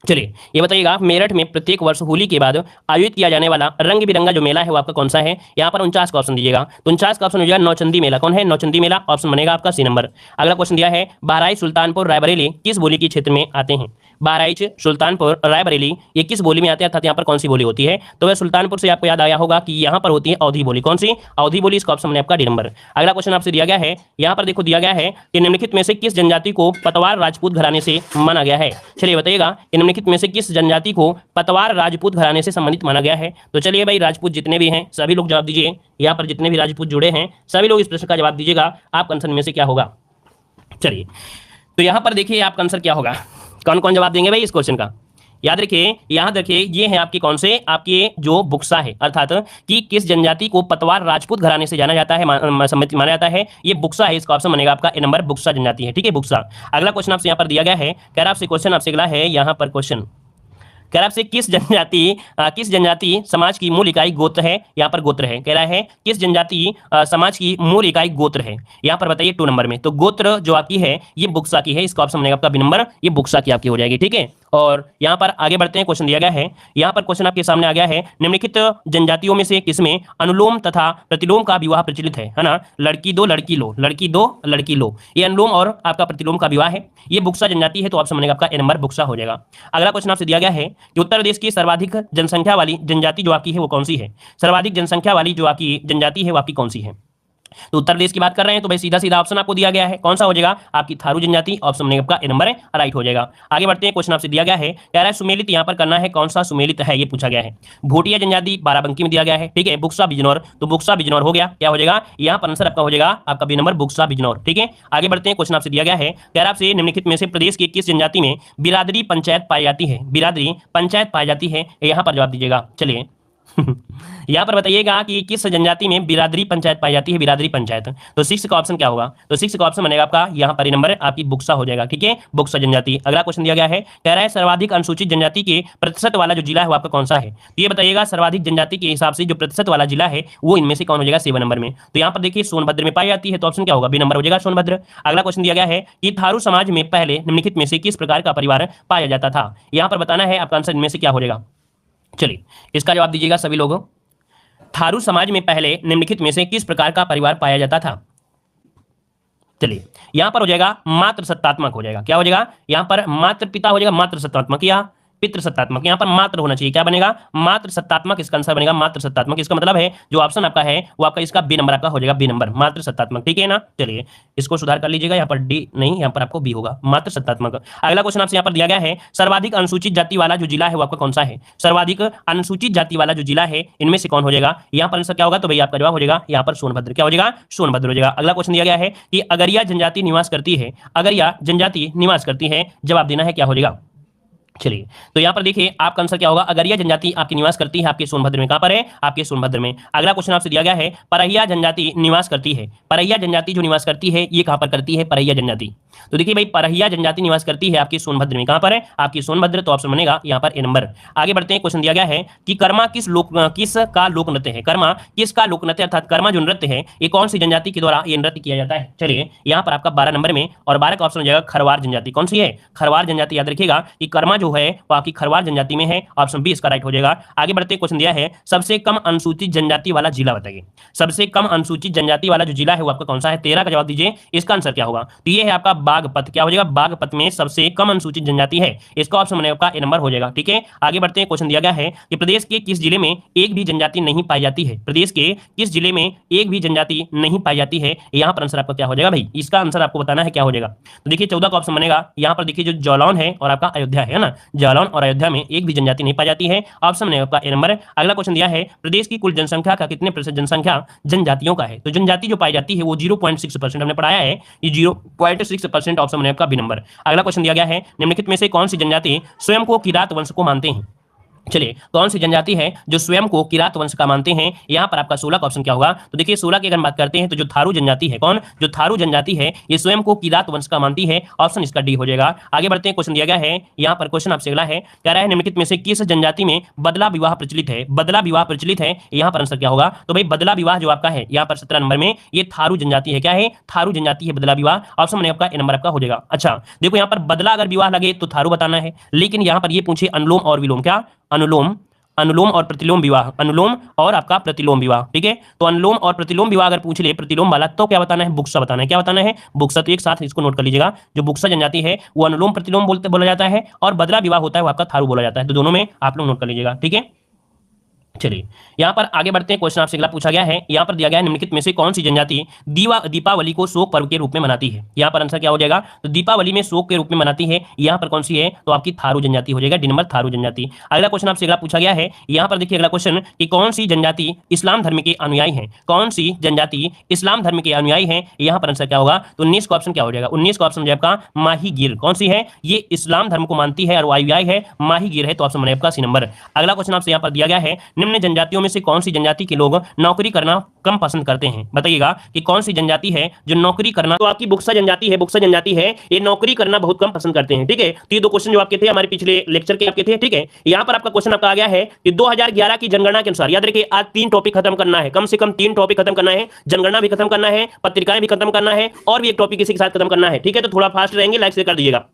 चलिए ये बताइएगा, मेरठ में प्रत्येक वर्ष होली के बाद आयोजित किया जाने वाला रंग बिरंगा जो मेला है वो आपका कौन सा है। यहाँ पर 49 का ऑप्शन दीजिएगा, तो 49 का ऑप्शन हो जाएगा नौचंदी मेला। कौन है, नौचंदी मेला, ऑप्शन बनेगा आपका सी नंबर। अगला क्वेश्चन दिया है, बहराइच सुल्तानपुर रायबरेली किस बोली के क्षेत्र में आते हैं। बहराइच सुल्तानपुर रायबरेली ये किस बोली में आते हैं, अर्थात यहाँ पर कौन सी बोली होती है। तो वह सुल्तानपुर से आपको याद आया होगा कि यहाँ पर होती है अवधी बोली। कौन सी, अवधी बोली, इसका ऑप्शन में आपका डी नंबर। अगला क्वेश्चन आपसे दिया गया है, यहाँ पर देखो दिया गया है कि निम्नलिखित में से किस जनजाति को पतवार राजपूत घराने से माना गया है। चलिए बताइएगा, निम्नलिखित में से किस जनजाति को पतवार राजपूत घराने से संबंधित माना गया है। तो चलिए भाई, राजपूत जितने भी हैं सभी लोग जवाब दीजिए। यहाँ पर जितने भी राजपूत जुड़े हैं सभी लोग इस प्रश्न का जवाब दीजिएगा, आपका आंसर में से क्या होगा। चलिए, तो यहाँ पर देखिए आपका आंसर क्या होगा, कौन कौन जवाब देंगे भाई इस क्वेश्चन का। याद रखिए, यहाँ देखिए ये है आपके कौन से, आपके जो बुक्सा है, अर्थात कि किस जनजाति को पतवार राजपूत घराने से जाना जाता है, माना जाता है, ये बुक्सा है। इसका ऑप्शन बनेगा आपका ए नंबर, बुक्सा जनजाति है। ठीक है, बुक्सा। अगला क्वेश्चन आपसे यहाँ पर दिया गया है, कह रहा आपसे क्वेश्चन आपसे अगला है यहाँ पर क्वेश्चन कह रहा आपसे किस जनजाति समाज की मूल इकाई गोत्र है। यहाँ पर गोत्र है, कह रहा है किस जनजाति समाज की मूल इकाई गोत्र है। यहाँ पर बताइए 2 नंबर में। तो गोत्र जो आपकी है ये बुक्सा की है, इसका ऑप्शन बनेगा आपका बी नंबर, ये बुक्सा की आपकी हो जाएगी। ठीक है, और यहाँ पर आगे बढ़ते हैं, क्वेश्चन दिया गया है, यहाँ पर क्वेश्चन आपके सामने आ गया है, निम्नलिखित जनजातियों में से किसमें अनुलोम तथा प्रतिलोम का विवाह प्रचलित है ना। लड़की दो लड़की लो, लड़की दो लड़की लो, ये अनुलोम और आपका प्रतिलोम का विवाह है, ये बुक्सा जनजाति है। तो ऑप्शन बनेगा आपका ए नंबर, बुक्सा हो जाएगा। अगला क्वेश्चन आपसे दिया गया है कि उत्तर प्रदेश की सर्वाधिक जनसंख्या वाली जनजाति जो आपकी है वो कौन सी है। सर्वाधिक जनसंख्या वाली जो आपकी जनजाति है वो आपकी कौन सी है। तो उत्तर प्रदेश की बात कर रहे हैं तो भाई सीधा सीधा ऑप्शन आपको दिया गया है, कौन सा हो जाएगा, आपकी थारू जनजाति, ऑप्शन बनेगा आपका ए नंबर है, राइट हो जाएगा। आगे बढ़ते हैं, क्वेश्चन आपसे दिया गया है, कह रहा है सुमेलित यहाँ पर करना है, कौन सा सुमेलित है ये पूछा गया है। भोटिया जनजाति बाराबंकी में दिया गया है। ठीक है, बुक्सा बिजनौर, तो बुक्सा बिजनौर हो गया। क्या हो जाएगा, यहाँ पर आंसर आपका हो जाएगा आपका बी नंबर, बुक्सा बिजनौर। ठीक है, आगे बढ़ते हैं, क्वेश्चन आपसे दिया गया है, कह रहा आपसे निम्नलिखित में से प्रदेश की किस जनजाति में बिरादरी पंचायत पाई जाती है। बिरादरी पंचायत पाई जाती है, यहाँ पर जवाब दीजिएगा। चलिए यहाँ पर बताइएगा कि किस जनजाति में बिरादरी पंचायत पाई जाती है, बिरादरी पंचायत। तो 6 का ऑप्शन क्या होगा, तो 6 का ऑप्शन बनेगा आपका यहाँ पर नंबर आपकी बुक्सा हो जाएगा। ठीक है, बुक्सा जनजाति। अगला क्वेश्चन दिया गया है, कह रहा है सर्वाधिक अनुसूचित जनजाति के प्रतिशत वाला जो जिला है वो आपका कौन सा है। तो ये बताइएगा सर्वाधिक जनजाति के हिसाब से जो प्रतिशत वाला जिला है वो इनमें से कौन हो जाएगा, 7 नंबर में। तो यहाँ पर देखिए सोनभद्र में पाई जाती है, तो ऑप्शन क्या होगा, बी नंबर हो जाएगा, सोनभद्र। अगला क्वेश्चन दिया गया है कि थारू समाज में पहले निम्नलिखित में से किस प्रकार का परिवार पाया जाता था। यहाँ पर बताना है आपका आंसर इनमें से क्या हो जाएगा। चलिए इसका जवाब दीजिएगा सभी लोगों। थारू समाज में पहले निम्नलिखित में से किस प्रकार का परिवार पाया जाता था। चलिए यहां पर हो जाएगा मात्र सत्तात्मक हो जाएगा। क्या हो जाएगा, यहां पर मात्र पिता हो जाएगा मात्र सत्तात्मक या पितृ सत्तात्मक, यहाँ पर मात्र होना चाहिए। क्या बनेगा, मात्र सत्तात्मक, इसका आंसर बनेगा मात्र सत्तात्मक। इसका मतलब है जो ऑप्शन आपका है वो आपका इसका बी नंबर आपका हो जाएगा, बी नंबर, मात्र सत्तात्मक। ठीक है ना, चलिए इसको सुधार कर लीजिएगा, यहाँ पर डी नहीं, यहाँ पर आपको बी होगा, मात्र सत्तात्मक। अगला क्वेश्चन आपसे यहाँ पर दिया गया है, सर्वाधिक अनुसूचित जाति वाला जो जिला है वो आपका कौन सा है। सर्वाधिक अनुसूचित जाति वाला जो जिला है इनमें से कौन हो जाएगा, यहाँ पर आंसर क्या होगा, तो भैया आपका जवाब हो जाएगा यहाँ पर सोनभद्र। क्या हो जाएगा, सोनभद्र हो जाएगा। अगला क्वेश्चन दिया गया है कि अगरिया जनजाति निवास करती है, अगरिया जनजाति निवास करती है, जवाब देना है क्या हो जाएगा। चलिए तो यहाँ पर देखिए आपका आंसर क्या होगा, अगरिया जनजाति आपकी निवास करती है आपके सोनभद्र में। कहां पर है, आपके सोनभद्र में। अगला क्वेश्चन आपसे दिया गया है, परहिया जनजाति निवास करती है, परहिया जनजाति जो निवास करती है ये कहां पर करती है, परहिया जनजाति। तो देखिए भाई परहिया जनजाति निवास करती है आपके सोनभद्र में। कहां पर है, आपके सोनभद्र, तो ऑप्शन बनेगा यहाँ पर ए नंबर। आगे बढ़ते हैं, क्वेश्चन दिया गया है कि कर्मा किस का लोक नृत्य है। कर्मा किसका लोक नृत्य, अर्थात कर्मा जो नृत्य है ये कौन सी जनजाति के द्वारा ये नृत्य किया जाता है। चलिए यहाँ पर आपका 12 नंबर में, और 12 का ऑप्शन हो जाएगा खरवार जनजाति। कौन सी है, खरवार जनजाति। याद रखिएगा कि कर्मा जो है वो आपकी खरवार जनजाति में है, ऑप्शन बी इसका राइट हो जाएगा। आगे बढ़ते क्वेश्चन दिया है, सबसे कम अनुसूचित जनजाति वाला जिला बताइए। सबसे कम अनुसूचित जनजाति वाला जो जिला है वो आपका कौन सा है, 13 का जवाब दीजिए। इसका आंसर क्या होगा, तो ये है आपका बागपत। क्या हो जाएगा, बागपत में सबसे कम अनुसूचित जनजाति है, इसका ऑप्शन बनेगा आपका ए नंबर हो जाएगा। ठीक है, आगे बढ़ते हैं, क्वेश्चन दिया गया है कि प्रदेश के किस जिले में एक भी जनजाति नहीं पाई जाती है। प्रदेश के किस जिले में एक भी जनजाति नहीं पाई जाती है, यहाँ पर आंसर आपका क्या हो जाएगा भाई, इसका आंसर आपको बताना है क्या हो जाएगा। तो देखिए 14 का ऑप्शन बनेगा, यहाँ पर देखिए जो जौलौन है और आपका अयोध्या है ना, जालौन और अयोध्या में एक भी जनजाति नहीं पाई जाती है। ऑप्शन में आपका ए नंबर। अगला क्वेश्चन दिया है प्रदेश की कुल जनसंख्या का कितने प्रतिशत जनसंख्या जनजातियों का है? तो जनजाति जो पाई जाती है वो 0.6% हमने पढ़ाया है, ये 0.6% ऑप्शन में आपका बी नंबर। अगला क्वेश्चन दिया गया है निम्नलिखित में से कौन सी जनजाति स्वयं को किरात वंश को मानते हैं? चलिए कौन सी जनजाति है जो स्वयं को किरात वंश का मानते हैं? यहाँ पर आपका 16 का ऑप्शन क्या होगा? तो देखिए 16 की अगर बात करते हैं तो जो थारू जनजाति है, कौन? जो थारू जनजाति है ये स्वयं को किरात वंश का मानती है। ऑप्शन इसका डी हो जाएगा। आगे बढ़ते हैं, क्वेश्चन दिया गया है, यहाँ पर क्वेश्चन आपसे अगला है, कह रहा है निम्नलिखित में से किस जनजाति में बदला विवाह प्रचलित है? बदला विवाह प्रचलित है, यहाँ पर आंसर क्या होगा? तो भाई बदला विवाह जो आपका है यहाँ पर 17 नंबर में ये थारू जनजाति है। क्या है? थारू जनजाति है बदला विवाह। ऑप्शन में आपका ए नंबर आपका हो जाएगा। अच्छा देखो यहाँ पर बदला अगर विवाह लगे तो थारू बताना है, लेकिन यहाँ पर ये पूछे अनुलोम और विलोम, क्या? अनुलोम और प्रतिलोम विवाह, अनुलोम और आपका प्रतिलोम विवाह, ठीक है। तो अनुलोम और प्रतिलोम विवाह अगर पूछ ले प्रतिलोम वाला तो क्या बताना है? बुक्सा बताना है। क्या बताना है? बुक्सा। तो एक साथ इसको नोट कर लीजिएगा, जो बुक्सा जनजाति है वो अनुलोम प्रतिलोम बोला जाता है और बदला विवाह होता है वो आपका थारू बोला जाता है। तो दोनों में आप लोग नोट कर लीजिएगा, ठीक है। चलिए यहाँ पर आगे बढ़ते हैं, क्वेश्चन आपसे अगला पूछा गया है, यहाँ पर दिया गया है निम्नलिखित में से कौन सी जनजाति दीपावली को शोक पर्व के रूप में मनाती है? यहाँ पर आंसर क्या हो जाएगा? तो दीपावली में शोक के रूप में मनाती है, यहाँ पर कौन सी है? तो आपकी थारू जनजाति हो जाएगा, डी नंबर थारू जनजाति। अगला क्वेश्चन आपसे अगला पूछा गया है, यहाँ पर देखिए अगला क्वेश्चन कि कौन सी जनजाति इस्लाम धर्म के अनुयायी है? कौन सी जनजाति इस्लाम धर्म के अनुयायी है? यहाँ पर आंसर क्या होगा? तो 19 का ऑप्शन क्या हो जाएगा? 19 का ऑप्शन आपका माही गिर। कौन सी है? ये इस्लाम धर्म को मानती है और अनुयायी है, माही गिर है, तो ऑप्शन आपका सी नंबर। अगला क्वेश्चन आपसे यहाँ पर दिया गया है, निम्न जनजातियों में से कौन सी जनजाति के लोग नौकरी करना कम पसंद करते हैं? बताइएगा कि कौन सी जनजाति है जो नौकरी करना, तो आपकी बुक्सा जनजाति है, बुक्सा जनजाति है, ये नौकरी करना बहुत कम पसंद करते हैं, ठीक है। तो ये दो क्वेश्चन जो आपके थे हमारे पिछले लेक्चर के आपके थे, ठीक है। यहाँ पर आपका क्वेश्चन आपका आ गया है कि 2011 की जनगणना के अनुसार, याद रखिए आज 3 टॉपिक खत्म करना है, कम से कम 3 टॉपिक खत्म करना है, जनगणना भी खत्म करना है, पत्रिकाएं भी खत्म करना है और भी एक टॉपिक इसी के साथ खत्म करना है, ठीक है। तो थोड़ा फास्ट रहेंगे, लाइक से कर दीजिएगा।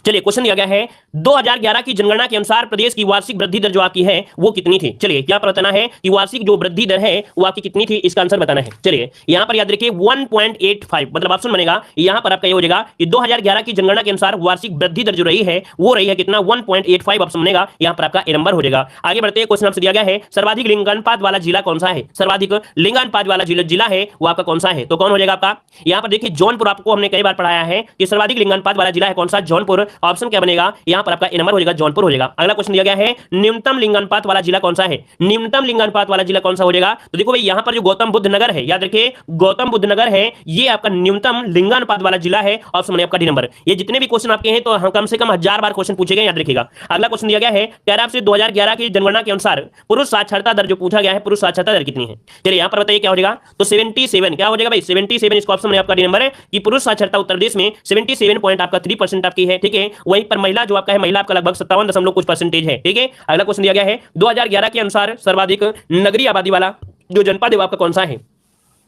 चलिए क्वेश्चन दिया गया है 2011 की जनगणना के अनुसार प्रदेश की वार्षिक वृद्धि दर जो आपकी है वो कितनी थी? चलिए क्या बताना है कि वार्षिक जो वृद्धि दर है वो आपकी कितनी थी, इसका आंसर बताना है। चलिए यहां पर याद रखिए 1.85, मतलब ऑप्शन बनेगा यहां पर आपका ये हो जाएगा कि 2011 की जनगणना के अनुसार वार्षिक वृद्धि दर जो रही है वो रही है कितना? 1.85 ऑप्शन बनेगा, यहां पर आपका ए नंबर हो जाएगा। आगे बढ़ते हैं, क्वेश्चन आपसे दिया गया है सर्वाधिक लिंगानुपात वाला जिला कौन सा है? सर्वाधिक लिंगानुपात वाला जिला है वो आपका कौन सा है? तो कौन हो जाएगा आपका? यहां पर देखिए जौनपुर, आपको हमने कई बार पढ़ाया है कि सर्वाधिक लिंगानुपात वाला जिला है कौन सा? जौनपुर। ऑप्शन क्या बनेगा? यहां पर आपका ए नंबर हो जाएगा, जौनपुर हो जाएगा। अगला क्वेश्चन दिया गया है न्यूनतम लिंगानुपात वाला जिला कौन सा है? न्यूनतम लिंगानुपात वाला जिला कौन सा हो जाएगा? तो देखो भाई यहां पर जो गौतम बुद्ध नगर है, याद रखिए गौतम बुद्ध नगर है, ये आपका न्यूनतम लिंगानुपात वाला जिला है, ऑप्शन आपका डी नंबर। ये जितने भी क्वेश्चन आपके हैं तो कम से कम 1000 बार क्वेश्चन पूछे गए, याद रखिएगा। अगला क्वेश्चन दिया गया है कह रहा आपसे 2011 की जनगणना के अनुसार पुरुष साक्षरता दर जो पूछा गया है, पुरुष साक्षरता दर कितनी है? चलिए यहां पर बताइए क्या हो जाएगा? तो 77। क्या हो जाएगा भाई? 77, इसका ऑप्शन आपका डी नंबर है कि पुरुष साक्षरता उत्तर प्रदेश में 77.3% आपकी है, ठीक है। वहीं पर महिला जो आपका है, महिला आपका लगभग 57 कुछ परसेंटेज है, ठीक है। अगला क्वेश्चन दिया गया है 2011 के अनुसार सर्वाधिक नगरीय आबादी वाला जो जनपद है वो आपका कौन सा है?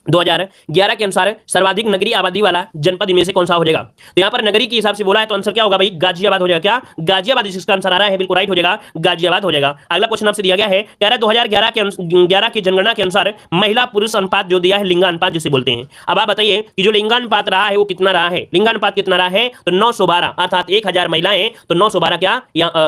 2011 के अनुसार सर्वाधिक नगरीय आबादी वाला जनपद में से कौन सा हो जाएगा? तो यहां पर नगरी के हिसाब से बोला है तो आंसर क्या होगा भाई? गाजियाबाद हो जाएगा। क्या? गाजियाबाद इसका आंसर आ रहा है, बिल्कुल राइट हो जाएगा, गाजियाबाद हो जाएगा। अगला क्वेश्चन आपसे दिया गया है कह रहा है 2011 की जनगणना के अनुसार महिला पुरुष अनुपात जो दिया है, लिंगानुपात जिसे बोलते हैं। अब आप बताइए कि जो लिंगानुपात रहा है वो कितना रहा है? लिंगानुपात कितना रहा है? तो 912, अर्थात 1000 महिलाएं तो 912 क्या,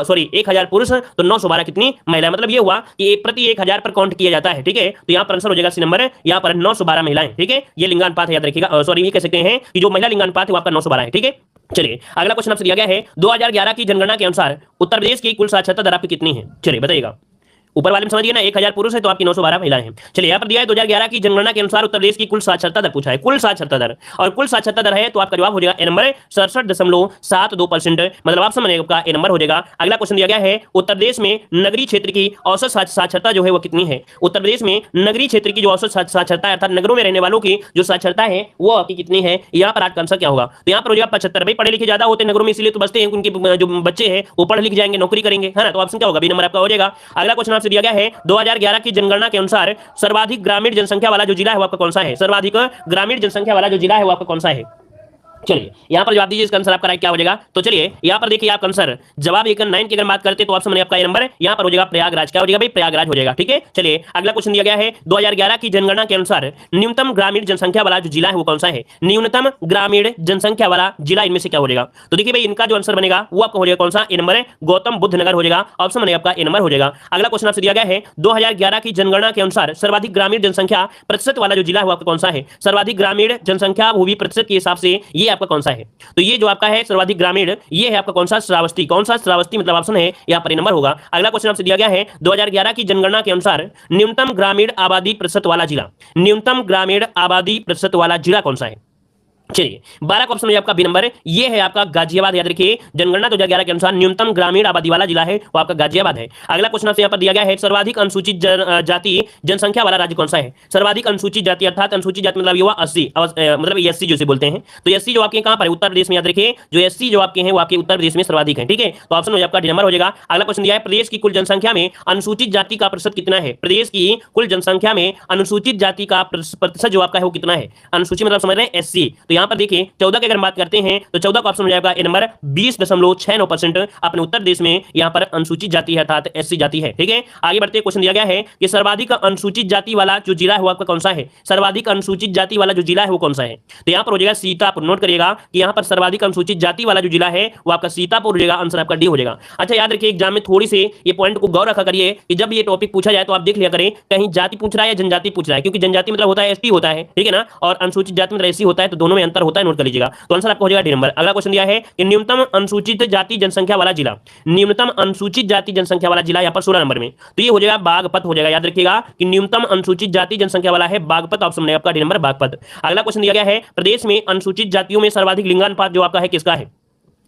सॉरी 1000 पुरुष तो 912 कितनी महिला, मतलब ये हुआ कि प्रति 1000 पर काउंट किया जाता है, ठीक है। तो यहां पर आंसर हो जाएगा सी नंबर, यहां पर 912 महिलाएं, ठीक है। ये लिंगानुपात है, याद रखिएगा। सॉरी ये कह सकते हैं कि जो महिला लिंगानुपात है वो आपका 912 है, ठीक है। चलिए अगला क्वेश्चन आपसे दिया गया है 2011 की जनगणना के अनुसार उत्तर प्रदेश की कुल साक्षरता दर आपकी कितनी है? चलिए बताइएगा। ऊपर वाले में समझिए ना, 1000 पुरुष है तो आपकी 912 महिलाएं हैं। चलिए यहाँ पर दिया है 2011 की जनगणना के अनुसार उत्तर प्रदेश की कुल साक्षरता दर पूछा है, कुल साक्षरता दर, और कुल साक्षरता दर है तो आपका जवाब हो जाएगा ए नंबर 67.72%, मतलब ऑप्शन बनेगा आपका ए नंबर हो जाएगा। अगला क्वेश्चन दिया गया है उत्तर प्रदेश में नगरीय क्षेत्र की औसत साक्षरता जो है वो कितनी है? उत्तर प्रदेश में नगरीय क्षेत्र की जो औसत साक्षरता है अर्थात नगरों में रहने वालों की जो साक्षरता है वो आपकी कितनी है? यहाँ पर आपका आंसर क्या होगा? तो यहाँ पर हो जाएगा 75। भाई पढ़े लिखे ज्यादा होते हैं नगरों में, इसलिए तो बचते हैं उनके जो बच्चे हैं वो पढ़ लिख जाएंगे, नौकरी करेंगे, है ना। तो ऑप्शन क्या होगा? बी नंबर आपका हो जाएगा। अगला क्वेश्चन आपसे दिया गया है 2011 की जनगणना के अनुसार सर्वाधिक ग्रामीण जनसंख्या वाला जो जिला है वो आपका कौन सा है? सर्वाधिक ग्रामीण जनसंख्या वाला जो जिला है वो आपका कौन सा है? चलिए यहां पर जवाब दीजिए, इसका आंसर आपका राइट क्या हो जाएगा? तो चलिए यहां पर देखिए आपका आंसर जवाब 9 की अगर बात करते तो ऑप्शन में आपका ए नंबर यहां पर हो जाएगा प्रयागराज। क्या हो जाएगा भाई? प्रयागराज हो जाएगा, ठीक है। चलिए अगला क्वेश्चन दिया गया है 2011 की जनगणना के अनुसार न्यूनतम ग्रामीण जनसंख्या वाला जो जिला है वो कौन सा है? न्यूनतम ग्रामीण जनसंख्या वाला जिला इनमें से क्या हो जाएगा? तो देखिए भाई इनका जो आंसर बनेगा वो आपका हो जाएगा कौन सा? ए नंबर है गौतम बुद्ध नगर हो जाएगा, ऑप्शन बनेगा आपका ए नंबर हो जाएगा। अगला क्वेश्चन आपसे दिया गया है 2011 की जनगणना के अनुसार सर्वाधिक ग्रामीण जनसंख्या प्रतिशत वाला जो जिला है वो आपका कौन सा है? सर्वाधिक ग्रामीण जनसंख्या वो भी प्रतिशत के हिसाब से ये आपका कौन सा है? तो ये जो आपका है सर्वाधिक ग्रामीण, ये है आपका कौन सा? श्रावस्ती। कौन सा? श्रावस्ती मतलब ऑप्शन है यहाँ पर नंबर होगा। अगला क्वेश्चन आपसे दिया गया है 2011 की जनगणना के अनुसार न्यूनतम ग्रामीण आबादी प्रतिशत वाला जिला, न्यूनतम ग्रामीण आबादी प्रतिशत वाला जिला कौन सा है? चलिए 12 का ऑप्शन है आपका बी नंबर, ये है आपका गाजियाबाद। याद रखिए जनगणना 2011 के अनुसार न्यूनतम ग्रामीण आबादी वाला जिला है वो आपका गाजियाबाद है। अगला क्वेश्चन आपसे यहाँ पर दिया गया है सर्वाधिक अनुसूचित जाति जनसंख्या वाला राज्य कौन सा है? सर्वाधिक अनुसूचित जाति अर्थात अनुसूचित जाति मतलब ये हुआ 80 मतलब एससी जिसे बोलते हैं। तो एससी जो आपके कहां पर है? उत्तर प्रदेश में। याद रखिए जो एससी जो आपके हैं वो आपके उत्तर प्रदेश में सर्वाधिक है। ठीक है, तो ऑप्शन आपका डी नंबर हो जाएगा। अगला क्वेश्चन दिया है प्रदेश की कुल जनसंख्या में अनुसूचित जाति का प्रतिशत कितना है? प्रदेश की कुल जनसंख्या में अनुसूचित जाति का प्रतिशत जो आपका है वो कितना है? अनुसूचित मतलब समझ रहे हैं एससी। तो यहाँ पर देखिए 14 की अगर बात करते हैं तो 14 का ऑप्शन हो जाएगा ए नंबर 20.69% अपने उत्तर प्रदेश में यहाँ पर अनुसूचित जाति है अर्थात एससी जाति है। ठीक है, आगे बढ़ते क्वेश्चन दिया गया है कि सर्वाधिक अनुसूचित जाति वाला जो जिला है वो आपका कौन सा है? सर्वाधिक अनुसूचित जाति वाला जो जिला है वो कौन सा है? तो यहाँ पर हो जाएगा सीतापुर। नोट करिएगा कि यहाँ पर सर्वाधिक अनुसूचित जाति वाला जो जिला है वो आपका सीतापुर हो जाएगा। आंसर आपका डी हो जाएगा। अच्छा याद रखिए एग्जाम में थोड़ी से ये पॉइंट को गौर रखा करिए कि जब ये टॉपिक पूछा जाए तो आप देख लिया करें कहीं जाति पूछ रहा है या जनजाति पूछ रहा है, क्योंकि जनजाति मतलब होता है एसटी होता है, ठीक है ना, और अनुसूचित जाति मतलब एससी होता है, तो दोनों में अंतर होता है। नोट कर लीजिएगा। तो आंसर आपका हो जाएगा डी नंबर। अगला क्वेश्चन दिया है कि न्यूनतम अनुसूचित जाति जनसंख्या वाला जिला, न्यूनतम अनुसूचित जाति जनसंख्या वाला जिला यहाँ पर 16 नंबर में, तो ये हो जाएगा बागपत हो जाएगा। याद रखिएगा कि न्यूनतम अनुसूचित जाति जनसंख्या वाला है बागपत। ऑप्शन में आपका डी नंबर बागपत। अगला क्वेश्चन दिया गया है प्रदेश में अनुसूचित जातियों में सर्वाधिक लिंगानुपात जो आपका है किसका है?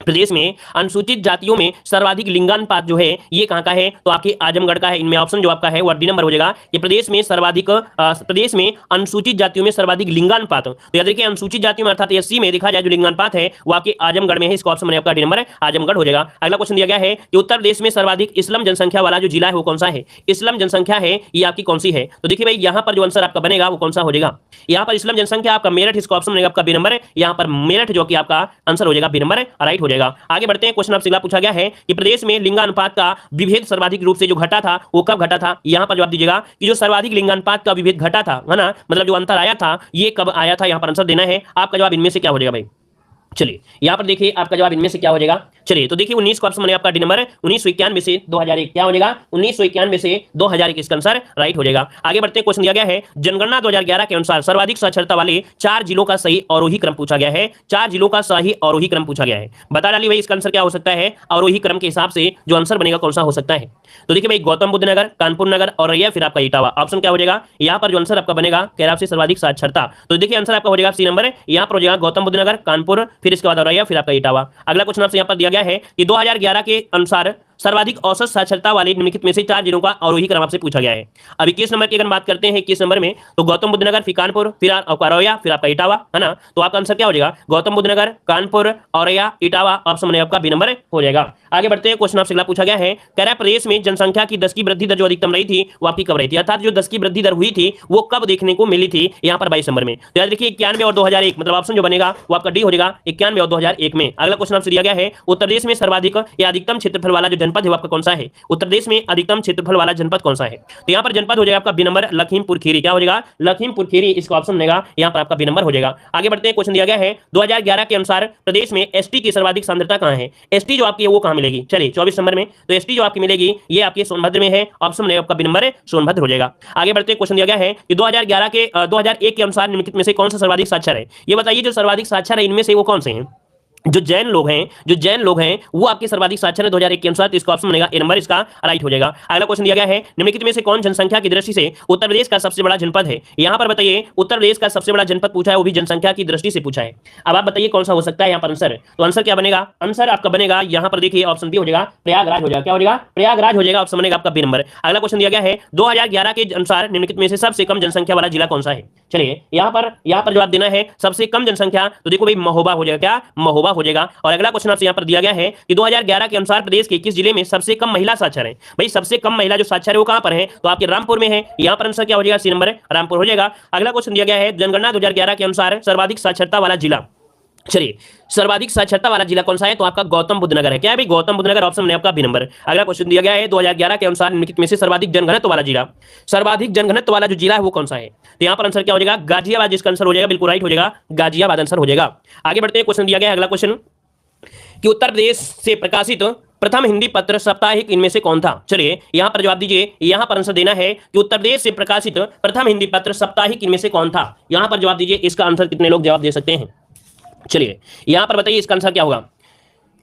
प्रदेश में अनुसूचित जातियों में सर्वाधिक लिंगानुपात जो है ये कहां का है? तो आपके आजमगढ़ का है। इनमें ऑप्शन जो आपका है वो डी नंबर हो जाएगा। ये प्रदेश में सर्वाधिक प्रदेश में अनुसूचित जातियों में सर्वाधिक लिंगानुपात, तो याद रखिए अनुसूचित जातियों में अर्थात एससी में देखा जाए जो लिंगानुपात है वो आपके आजमगढ़ में है। इसका ऑप्शन आपका डी नंबर आजमगढ़ हो जाएगा। अगला क्वेश्चन दिया गया है कि उत्तर प्रदेश में सर्वाधिक इस्लाम जनसंख्या वाला जो जिला है वो कौन सा है? इस्लाम जनसंख्या है ये आपकी कौन सी है? तो देखिए भाई यहाँ पर जो आंसर आपका बनेगा वो कौन सा हो जाएगा? यहाँ पर इस्लाम जनसंख्या आपका मेरठ, इसका ऑप्शन बनेगा आपका बी नंबर। यहाँ पर मेरठ जो कि आपका आंसर हो जाएगा बी नंबर, राइट हो जाएगा। आगे बढ़ते क्वेश्चन आपसे पूछा गया है कि प्रदेश में लिंगानुपात का विभेद सर्वाधिक रूप से जो घटा था वो कब घटा था? यहां पर जवाब दीजिएगा कि जो सर्वाधिक लिंगानुपात का विभेद घटा था, है ना, मतलब जो अंतर आया था ये कब आया था? यहां पर आंसर देना है। आपका जवाब इनमें से क्या हो जाएगा भाई? चलिए यहां पर देखिए आपका जवाब इनमें से क्या हो जाएगा। चलिए तो देखिए 19 का ऑप्शन बनेगा आपका डी नंबर। 1991 से 2001 क्या हो जाएगा? 1991 से 2001 इसका आंसर राइट हो जाएगा। आगे बढ़ते हैं क्वेश्चन दिया गया है जनगणना 2011 के अनुसार सर्वाधिक साक्षरता वाले 4 जिलों का सही अवरोही क्रम पूछा गया है। 4 जिलों का सही अवरोही क्रम पूछा गया है। बता डालिए भाई इसका आंसर क्या हो सकता है? अवरोही क्रम के हिसाब से जो आंसर बनेगा कौन सा हो सकता है? तो देखिए भाई गौतम बुद्ध नगर, कानपुर नगर और रैया फिर आपका इटावा। ऑप्शन क्या हो जाएगा? यहाँ पर जो आंसर आपका बनेगा कह रहा है सर्वाधिक साक्षरता, तो देखिए आंसर आपका हो जाएगा सी नंबर। यहाँ पर हो जाएगा गौतम बुद्ध नगर, कानपुर, फिर इसके बाद रैया फिर आपका इटावा। अगला क्वेश्चन आपसे यहाँ पर दिया गया है कि 2011 के अनुसार सर्वाधिक औसत साक्षरता वाले निम्नलिखित में से 4 जिलों का अवरोही क्रम आपसे पूछा गया है। अब 21 नंबर की अगर बात करते हैं 21 नंबर में तो गौतम बुद्ध नगर, फिर कानपुर, फिर औरैया, फिर आपका इटावा, है ना, तो आपका आंसर क्या हो जाएगा? गौतम बुद्ध नगर, कानपुर, औरैया, इटावा। ऑप्शन में आपका बी नंबर हो जाएगा। आगे बढ़ते हैं क्वेश्चन आपसे अगला पूछा गया है कह रहा है प्रदेश में जनसंख्या की 10 की वृद्धि दर जो अधिकतम रही थी वो आपकी कब रही थी? अर्थात जो 10 की वृद्धि दर हुई थी वो कब देखने को मिली थी? यहाँ पर 22 नंबर में। तो याद रखिए 91 और 2001 मतलब ऑप्शन जो बनेगा वो आपका डी हो जाएगा 91 और 2001 में। अगला क्वेश्चन आपसे दिया गया है उत्तर प्रदेश में सर्वाधिक या अधिकतम क्षेत्रफल वाला जो जनपद है वो आपका कौन सा है? उत्तर प्रदेश में अधिकतम क्षेत्रफल वाला जनपद कौन सा है? तो यहाँ पर जनपद हो जाएगा आपका बी नंबर लखीमपुर खीरी। क्या हो जाएगा? लखीमपुर खीरी, इसका ऑप्शन बनेगा यहाँ पर आपका बी नंबर हो जाएगा। आगे बढ़ते हैं क्वेश्चन दिया गया है 2011 के अनुसार प्रदेश में एसटी की सर्वाधिक सांद्रता कहां है? एसटी जो आपकी है वो कहां मिलेगी? चलिए 24 नंबर में। तो एसटी जो आपकी मिलेगी ये आपके सोनभद्र में है। ऑप्शन बनेगा आपका बी नंबर सोनभद्र हो जाएगा। आगे बढ़ते हैं क्वेश्चन दिया गया है कि 2001 के अनुसार निम्नलिखित में से कौन सा सर्वाधिक साक्षर है? ये बताइए जो सर्वाधिक साक्षर है इनमें से वो कौन से हैं? जो जैन लोग हैं वो आपके सर्वाधिक साक्षर है 2001 के अनुसार, तो इसका ऑप्शन बनेगा ए नंबर, इसका राइट हो जाएगा। अगला क्वेश्चन दिया गया है निम्नलिखित में से कौन जनसंख्या की दृष्टि से उत्तर प्रदेश का सबसे बड़ा जनपद है? यहां पर बताइए उत्तर प्रदेश का सबसे बड़ा जनपद पूछा है, वो भी जनसंख्या की दृष्टि से पूछा है। अब आप बताइए कौन सा हो सकता है यहाँ पर आंसर? तो आंसर क्या बनेगा? आंसर आपका बनेगा यहाँ पर देखिए ऑप्शन बी हो जाएगा प्रयागराज हो जाएगा। क्या हो जाएगा? प्रयागराज हो जाएगा। ऑप्शन बनेगा आपका बी नंबर। अगला क्वेश्चन दिया गया है 2011 के अनुसार निम्नलिखित में से सबसे कम जनसंख्या वाला जिला कौन सा है? चलिए यहाँ पर जवाब देना है सबसे कम जनसंख्या, तो देखो भाई महोबा हो जाएगा। क्या? महोबा हो जाएगा। और अगला क्वेश्चन आपसे यहाँ पर दिया गया है कि 2011 के अनुसार प्रदेश के किस जिले में सबसे कम महिला साक्षर है? भाई सबसे कम महिला जो साक्षर है वो कहां पर है? तो आपके रामपुर में है। यहाँ पर आंसर क्या हो जाएगा? सी नंबर रामपुर हो जाएगा। अगला क्वेश्चन दिया गया है जनगणना 2011 के अनुसार सर्वाधिक साक्षरता वाला जिला। चलिए सर्वाधिक साक्षरता वाला जिला कौन सा है? तो आपका गौतम बुद्ध नगर है। क्या है भाई? गौतम बुद्ध नगर। ऑप्शन में आपका बी नंबर। अगला क्वेश्चन दिया गया है 2011 के अनुसार निम्नलिखित में से सर्वाधिक जनघनत्व वाला जिला, सर्वाधिक जनघनत्व वाला जो जिला है वो कौन सा है? तो यहाँ पर आंसर क्या हो जाएगा? गाजियाबाद, जिसका आंसर हो जाएगा बिल्कुल राइट हो जाएगा, गाजियाबाद आंसर हो जाएगा। आगे बढ़ते हैं क्वेश्चन दिया गया है अगला क्वेश्चन कि उत्तर प्रदेश से प्रकाशित प्रथम हिंदी पत्र साप्ताहिक इनमें से कौन था? चलिए यहां पर जवाब दीजिए। यहां पर आंसर देना है कि उत्तर प्रदेश से प्रकाशित प्रथम हिंदी पत्र साप्ताहिक इनमें से कौन था? यहां पर जवाब दीजिए। इसका आंसर कितने लोग जवाब दे सकते हैं? चलिए यहां पर बताइए इसका आंसर क्या होगा।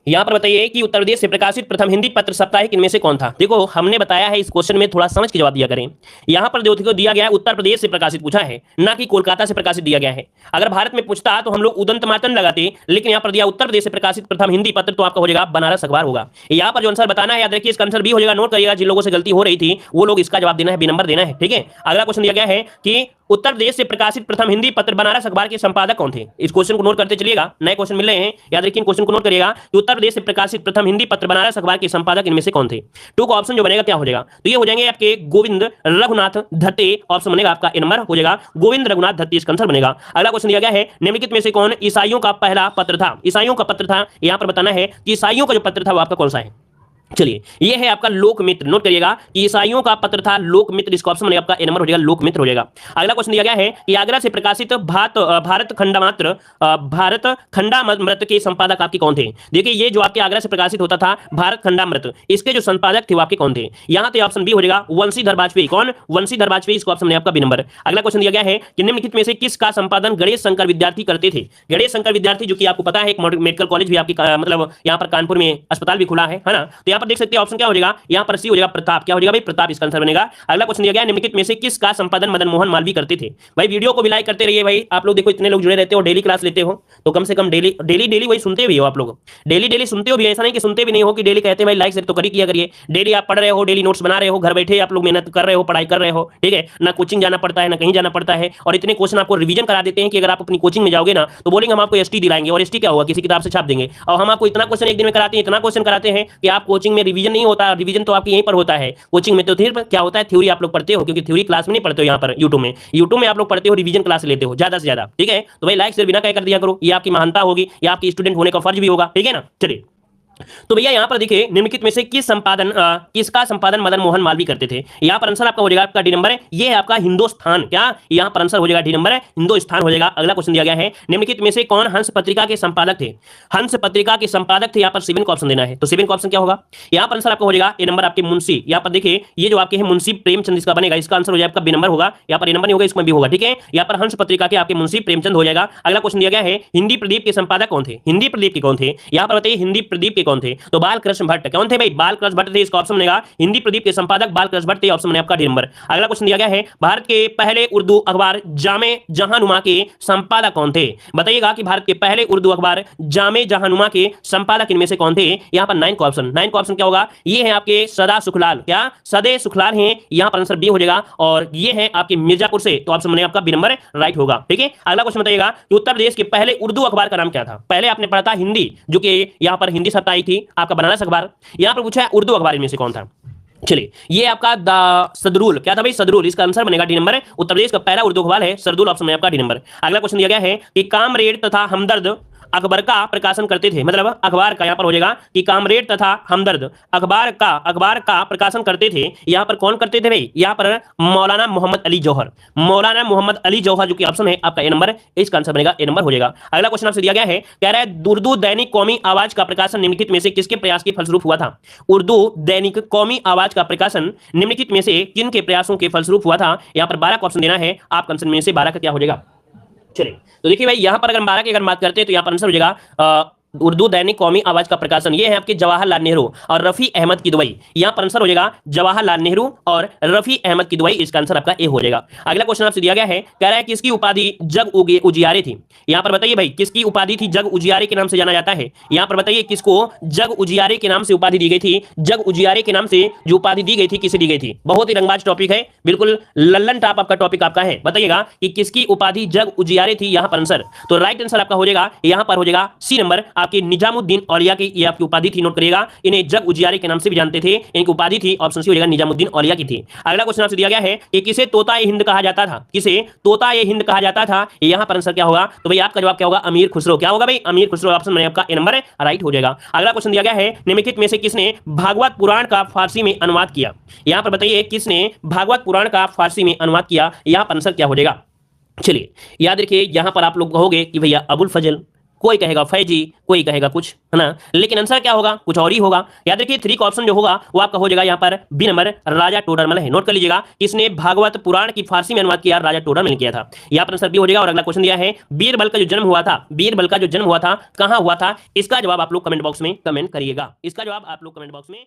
यहां पर बताइए कि उत्तर प्रदेश से प्रकाशित प्रथम हिंदी पत्र साप्ताहिक इनमें से कौन था। देखो हमने बताया है इस क्वेश्चन में थोड़ा समझ के जवाब दिया करें। यहां पर जो दिया गया है उत्तर प्रदेश से प्रकाशित पूछा है, ना कि कोलकाता से प्रकाशित दिया गया है। अगर भारत में पूछता तो हम लोग उदंत मातन लगाते, लेकिन यहां पर दिया उत्तर प्रदेश से प्रकाशित प्रथम हिंदी पत्र, तो आपका हो जाएगा बनारस अखबार होगा। यहां पर जो आंसर बताना है याद रखिए, इसका आंसर बी हो जाएगा। नोट करिएगा, जिन लोगों से गलती हो रही थी वो लोग इसका जवाब देना है, बी नंबर देना है, ठीक है। अगला क्वेश्चन दिया गया है कि उत्तर प्रदेश से प्रकाशित प्रथम हिंदी पत्र बनारस अखबार के संपादक कौन थे। इस क्वेश्चन को नोट करते चलिएगा, नए क्वेश्चन मिल रहे हैं, याद रखिए क्वेश्चन को नोट करिएगा कि उत्तर प्रदेश से प्रकाशित प्रथम हिंदी पत्र बनारस अखबार के संपादक इनमें से कौन थे। टू का ऑप्शन जो बनेगा क्या हो जाएगा, तो ये हो जाएंगे आपके गोविंद रघुनाथ दत्ते। ऑप्शन बनेगा आपका ए नंबर हो जाएगा, गोविंद रघुनाथ दत्ते इसका आंसर बनेगा। अगला क्वेश्चन दिया गया है निम्नलिखित में से कौन ईसाइयों का पहला पत्र था। ईसाइयों का पत्र था, यहां पर बताना है कि ईसाइयों का जो पत्र था वो आपका कौन सा है। चलिए ये है आपका लोकमित्र। नोट करिएगा कि ईसाइयों का पत्र था लोकमित्र, इसका ऑप्शन आपका ए नंबर हो जाएगा, लोकमित्र हो जाएगा। अगला क्वेश्चन दिया गया है कि आगरा से प्रकाशित भारत खंडामृत के संपादक आपके कौन थे। देखिए ये जो आपके आगरा से प्रकाशित होता था भारत खंडामृत, इसके जो संपादक थे वो आपके कौन थे। यहां तो ऑप्शन बी हो जाएगा वंशीधर वाजपेयी। कौन, वंशीधर वाजपेयी, इसका ऑप्शन आपका बी नंबर। अगला क्वेश्चन दिया गया है कि निम्नलिखित में से किसका संपादन गणेश शंकर विद्यार्थी करते थे। गणेश शंकर विद्यार्थी जो कि आपको पता है एक मेडिकल कॉलेज भी आपकी मतलब यहाँ पर कानपुर में अस्पताल भी खुला है ना। तो यहाँ पर देख सकते हैं ऑप्शन क्या हो जाएगा, यहाँ पर सी हो जाएगा प्रताप। क्या हो जाएगा भाई, प्रताप इसका आंसर बनेगा। अगला क्वेश्चन दिया गया निम्नलिखित में से किसका संपादन मदन मोहन मालवीय करते थे। भाई वीडियो को भी लाइक करते रहिए भाई, आप लोग देखो इतने लोग जुड़े रहते हो, डेली क्लास लेते हो तो कम से कम डेली वही सुनते भी हो आप लोग, डेली सुनते हो भी, ऐसा नहीं कि सुनते भी नहीं हो कि डेली कहते हैं भाई लाइक शेयर तो करी किया करिए। डेली आप पढ़ रहे हो, डेली नोट्स बना रहे हो, घर बैठे आप लोग मेहनत कर रहे हो, पढ़ाई कर रहे हो, ठीक है ना, कोचिंग जाना पड़ता है ना कहीं जाना पड़ता है, और इतने क्वेश्चन आपको रिवीजन करा देते हैं कि अगर आप अपनी कोचिंग में जाओगे ना तो बोलेंगे हम आपको एसटी दिलाएंगे, और एसटी क्या होगा, किसी किताब से छाप देंगे। और हम आपको इतना क्वेश्चन एक दिन में कराते हैं, इतना क्वेश्चन कराते हैं कि आप कोचिंग में रिवीजन नहीं होता। रिवीजन तो आपकी यहीं पर होता है, कोचिंग में तो फिर क्या होता है थ्योरी आप लोग पढ़ते हो, क्योंकि थ्योरी क्लास में नहीं पढ़ते हो, यहाँ पर यूट्यूब में आप लोग पढ़ते हो, रिवीजन क्लास लेते हो ज्यादा से ज्यादा, ठीक है। तो भाई लाइक शेयर बिना कह कर दिया करो, ये आपकी महानता होगी, ये आपकी स्टूडेंट होने का फर्ज भी होगा, ठीक है ना। चलिए तो भैया यहां पर देखिए निम्नलिखित में से किसका संपादन मदन मोहन मालवीय करते थे। यहां पर आंसर आपका हो जाएगा आपका डी नंबर है, ये है आपका हिंदुस्तान। क्या यहां पर आंसर हो जाएगा डी नंबर है, हिंदुस्तान हो जाएगा। अगला क्वेश्चन दिया गया है निम्नलिखित में से कौन हंस पत्रिका के संपादक थे। हंस पत्रिका के संपादक थे, यहां पर 7 का ऑप्शन देना है, तो 7 का ऑप्शन क्या होगा, यहां पर आंसर आपका हो जाएगा ए नंबर आपके मुंशी। यहां पर देखिए ये जो आपके हैं मुंशी प्रेमचंद, इसका बनेगा, इसका आंसर हो जाएगा आपका बी नंबर होगा। यहां पर ए नंबर नहीं होगा, इसमें भी होगा, ठीक है। यहां पर हंस पत्रिका के आपके मुंशी प्रेमचंद हो जाएगा। अगला क्वेश्चन दिया गया है हिंदी प्रदीप के संपादक कौन थे। हिंदी प्रदीप के कौन थे, यहां पर बताइए हिंदी प्रदीप के कौन थे, तो बाल कृष्ण भट्ट। कौन थे भाई, बाल कृष्ण भट्ट थे, इसका ऑप्शन बनेगा हिंदी प्रदीप के संपादक बाल कृष्ण भट्ट थे, ऑप्शन बनेगा आपका डी नंबर। अगला क्वेश्चन दिया गया है भारत के पहले उर्दू अखबार जामे जहांनुमा के संपादक कौन थे। बताइएगा कि भारत के पहले उर्दू अखबार जामे जहांनुमा के संपादक इनमें से कौन थे। यहां पर 9 का ऑप्शन क्या होगा, ये है आपके सदा सुखलाल। क्या सदे सुखलाल हैं, यहां पर आंसर बी हो जाएगा, और ये है आपके मिर्जापुर से, तो ऑप्शन बनेगा आपका बी नंबर राइट होगा, ठीक है। अगला क्वेश्चन बताइएगा कि उत्तर प्रदेश के पहले उर्दू अखबार का नाम क्या था। पहले आपने पढ़ा था हिंदी, जो कि यहां पर हिंदी सत्ता आई थी आपका बनारस अखबार, यहां पर पूछा है उर्दू अखबार इनमें से कौन था। चलिए ये आपका सदरुल, क्या था भाई, सदरुल, इसका आंसर बनेगा डी नंबर। उत्तर प्रदेश का पहला उर्दू अखबार है सदरुल, ऑप्शन में आपका डी नंबर। अगला क्वेश्चन दिया गया है कि कामरेड तथा हमदर्द अकबर का प्रकाशन करते थे, मतलब अखबार का, यहां पर हो जाएगा कि कामरेड तथा हमदर्द अखबार का प्रकाशन करते थे, यहां पर कौन करते थे भाई, यहां पर मौलाना मोहम्मद अली जौहर। मौलाना मोहम्मद अली जौहर जो कि ऑप्शन है आपका ए नंबर, इसका आंसर बनेगा ए नंबर हो जाएगा। अगला क्वेश्चन आपसे दिया गया है, कह रहा है उर्दू दैनिक कौमी आवाज का प्रकाशन निम्नलिखित में से किसके प्रयास के फलस्वरूप हुआ था। उर्दू दैनिक कौमी आवाज का प्रकाशन निम्नलिखित में से किन के प्रयासों के फलस्वरूप हुआ था। यहां पर 12 का ऑप्शन देना है, आपका आंसर में से 12 का क्या हो जाएगा। चलिए तो देखिए भाई यहां पर अगर 12 की अगर बात करते हैं तो यहां पर आंसर हो जाएगा उर्दू दैनिक कौमी आवाज का प्रकाशन, ये है आपके जवाहरलाल नेहरू और रफी अहमद की दुबई। यहां पर आंसर हो जाएगा जवाहरलाल नेहरू और रफी अहमद की दुबई, इसका आंसर आपका ए हो जाएगा। अगला क्वेश्चन आपसे दिया गया है, कह रहा है किसकी उपाधि जग उजियारे थी। यहां पर बताइए भाई किसकी उपाधि थी जग उजियारे के नाम से जाना जाता है। यहां पर बताइए किसको जग उजियारे के नाम से उपाधि दी गई थी। जग उजियारे के नाम से जो उपाधि दी गई थी किसे दी गई थी। बहुत ही रंगबाज टॉपिक है, बिल्कुल लल्लन टॉप आपका टॉपिक आपका है। बताइएगा कि किसकी उपाधि जग उजियारे थी, यहां पर आंसर, तो राइट आंसर आपका हो जाएगा यहां पर हो जाएगा सी नंबर, आपके निजामुद्दीन औलिया की ये आपकी उपाधि थी। नोट करिएगा, इन्हें जग उजियारे के नाम से भी जानते थे, इनकी उपाधि थी, ऑप्शन सी हो जाएगा निजामुद्दीन औलिया की थी। अगला क्वेश्चन आपसे दिया गया है कि किसे तोता ए हिंद कहा जाता था। किसे तोता ए हिंद कहा जाता था, यहां पर आंसर क्या होगा, तो भाई आपका जवाब क्या होगा, अमीर खुसरो। क्या होगा भाई, अमीर खुसरो, ऑप्शन में आपका ए नंबर राइट हो जाएगा। अगला क्वेश्चन दिया गया है, निम्नलिखित में से किसने भागवत पुराण का फारसी में अनुवाद किया। यहां पर बताइए किसने भागवत पुराण का फारसी में अनुवाद किया, यहां पर आंसर क्या हो जाएगा। चलिए याद रखिए यहां पर आप लोग कहोगे कि भैया अबुल फजल, कोई कहेगा फैजी, कोई कहेगा कुछ, है ना। लेकिन आंसर क्या होगा, कुछ और ही होगा। याद रखिए 3 का ऑप्शन जो होगा वो आपका हो जाएगा यहाँ पर बी नंबर, राजा टोडरमल है। नोट कर लीजिएगा, इसने भागवत पुराण की फारसी में अनुवाद किया, राजा टोडरमल ने किया था। यहाँ पर आंसर बी हो जाएगा। और अगला क्वेश्चन दिया है, बीरबल का जो जन्म हुआ था, बीरबल का जो जन्म हुआ था कहां हुआ था, इसका जवाब आप लोग कमेंट बॉक्स में कमेंट करिएगा। इसका जवाब आप लोग कमेंट बॉक्स में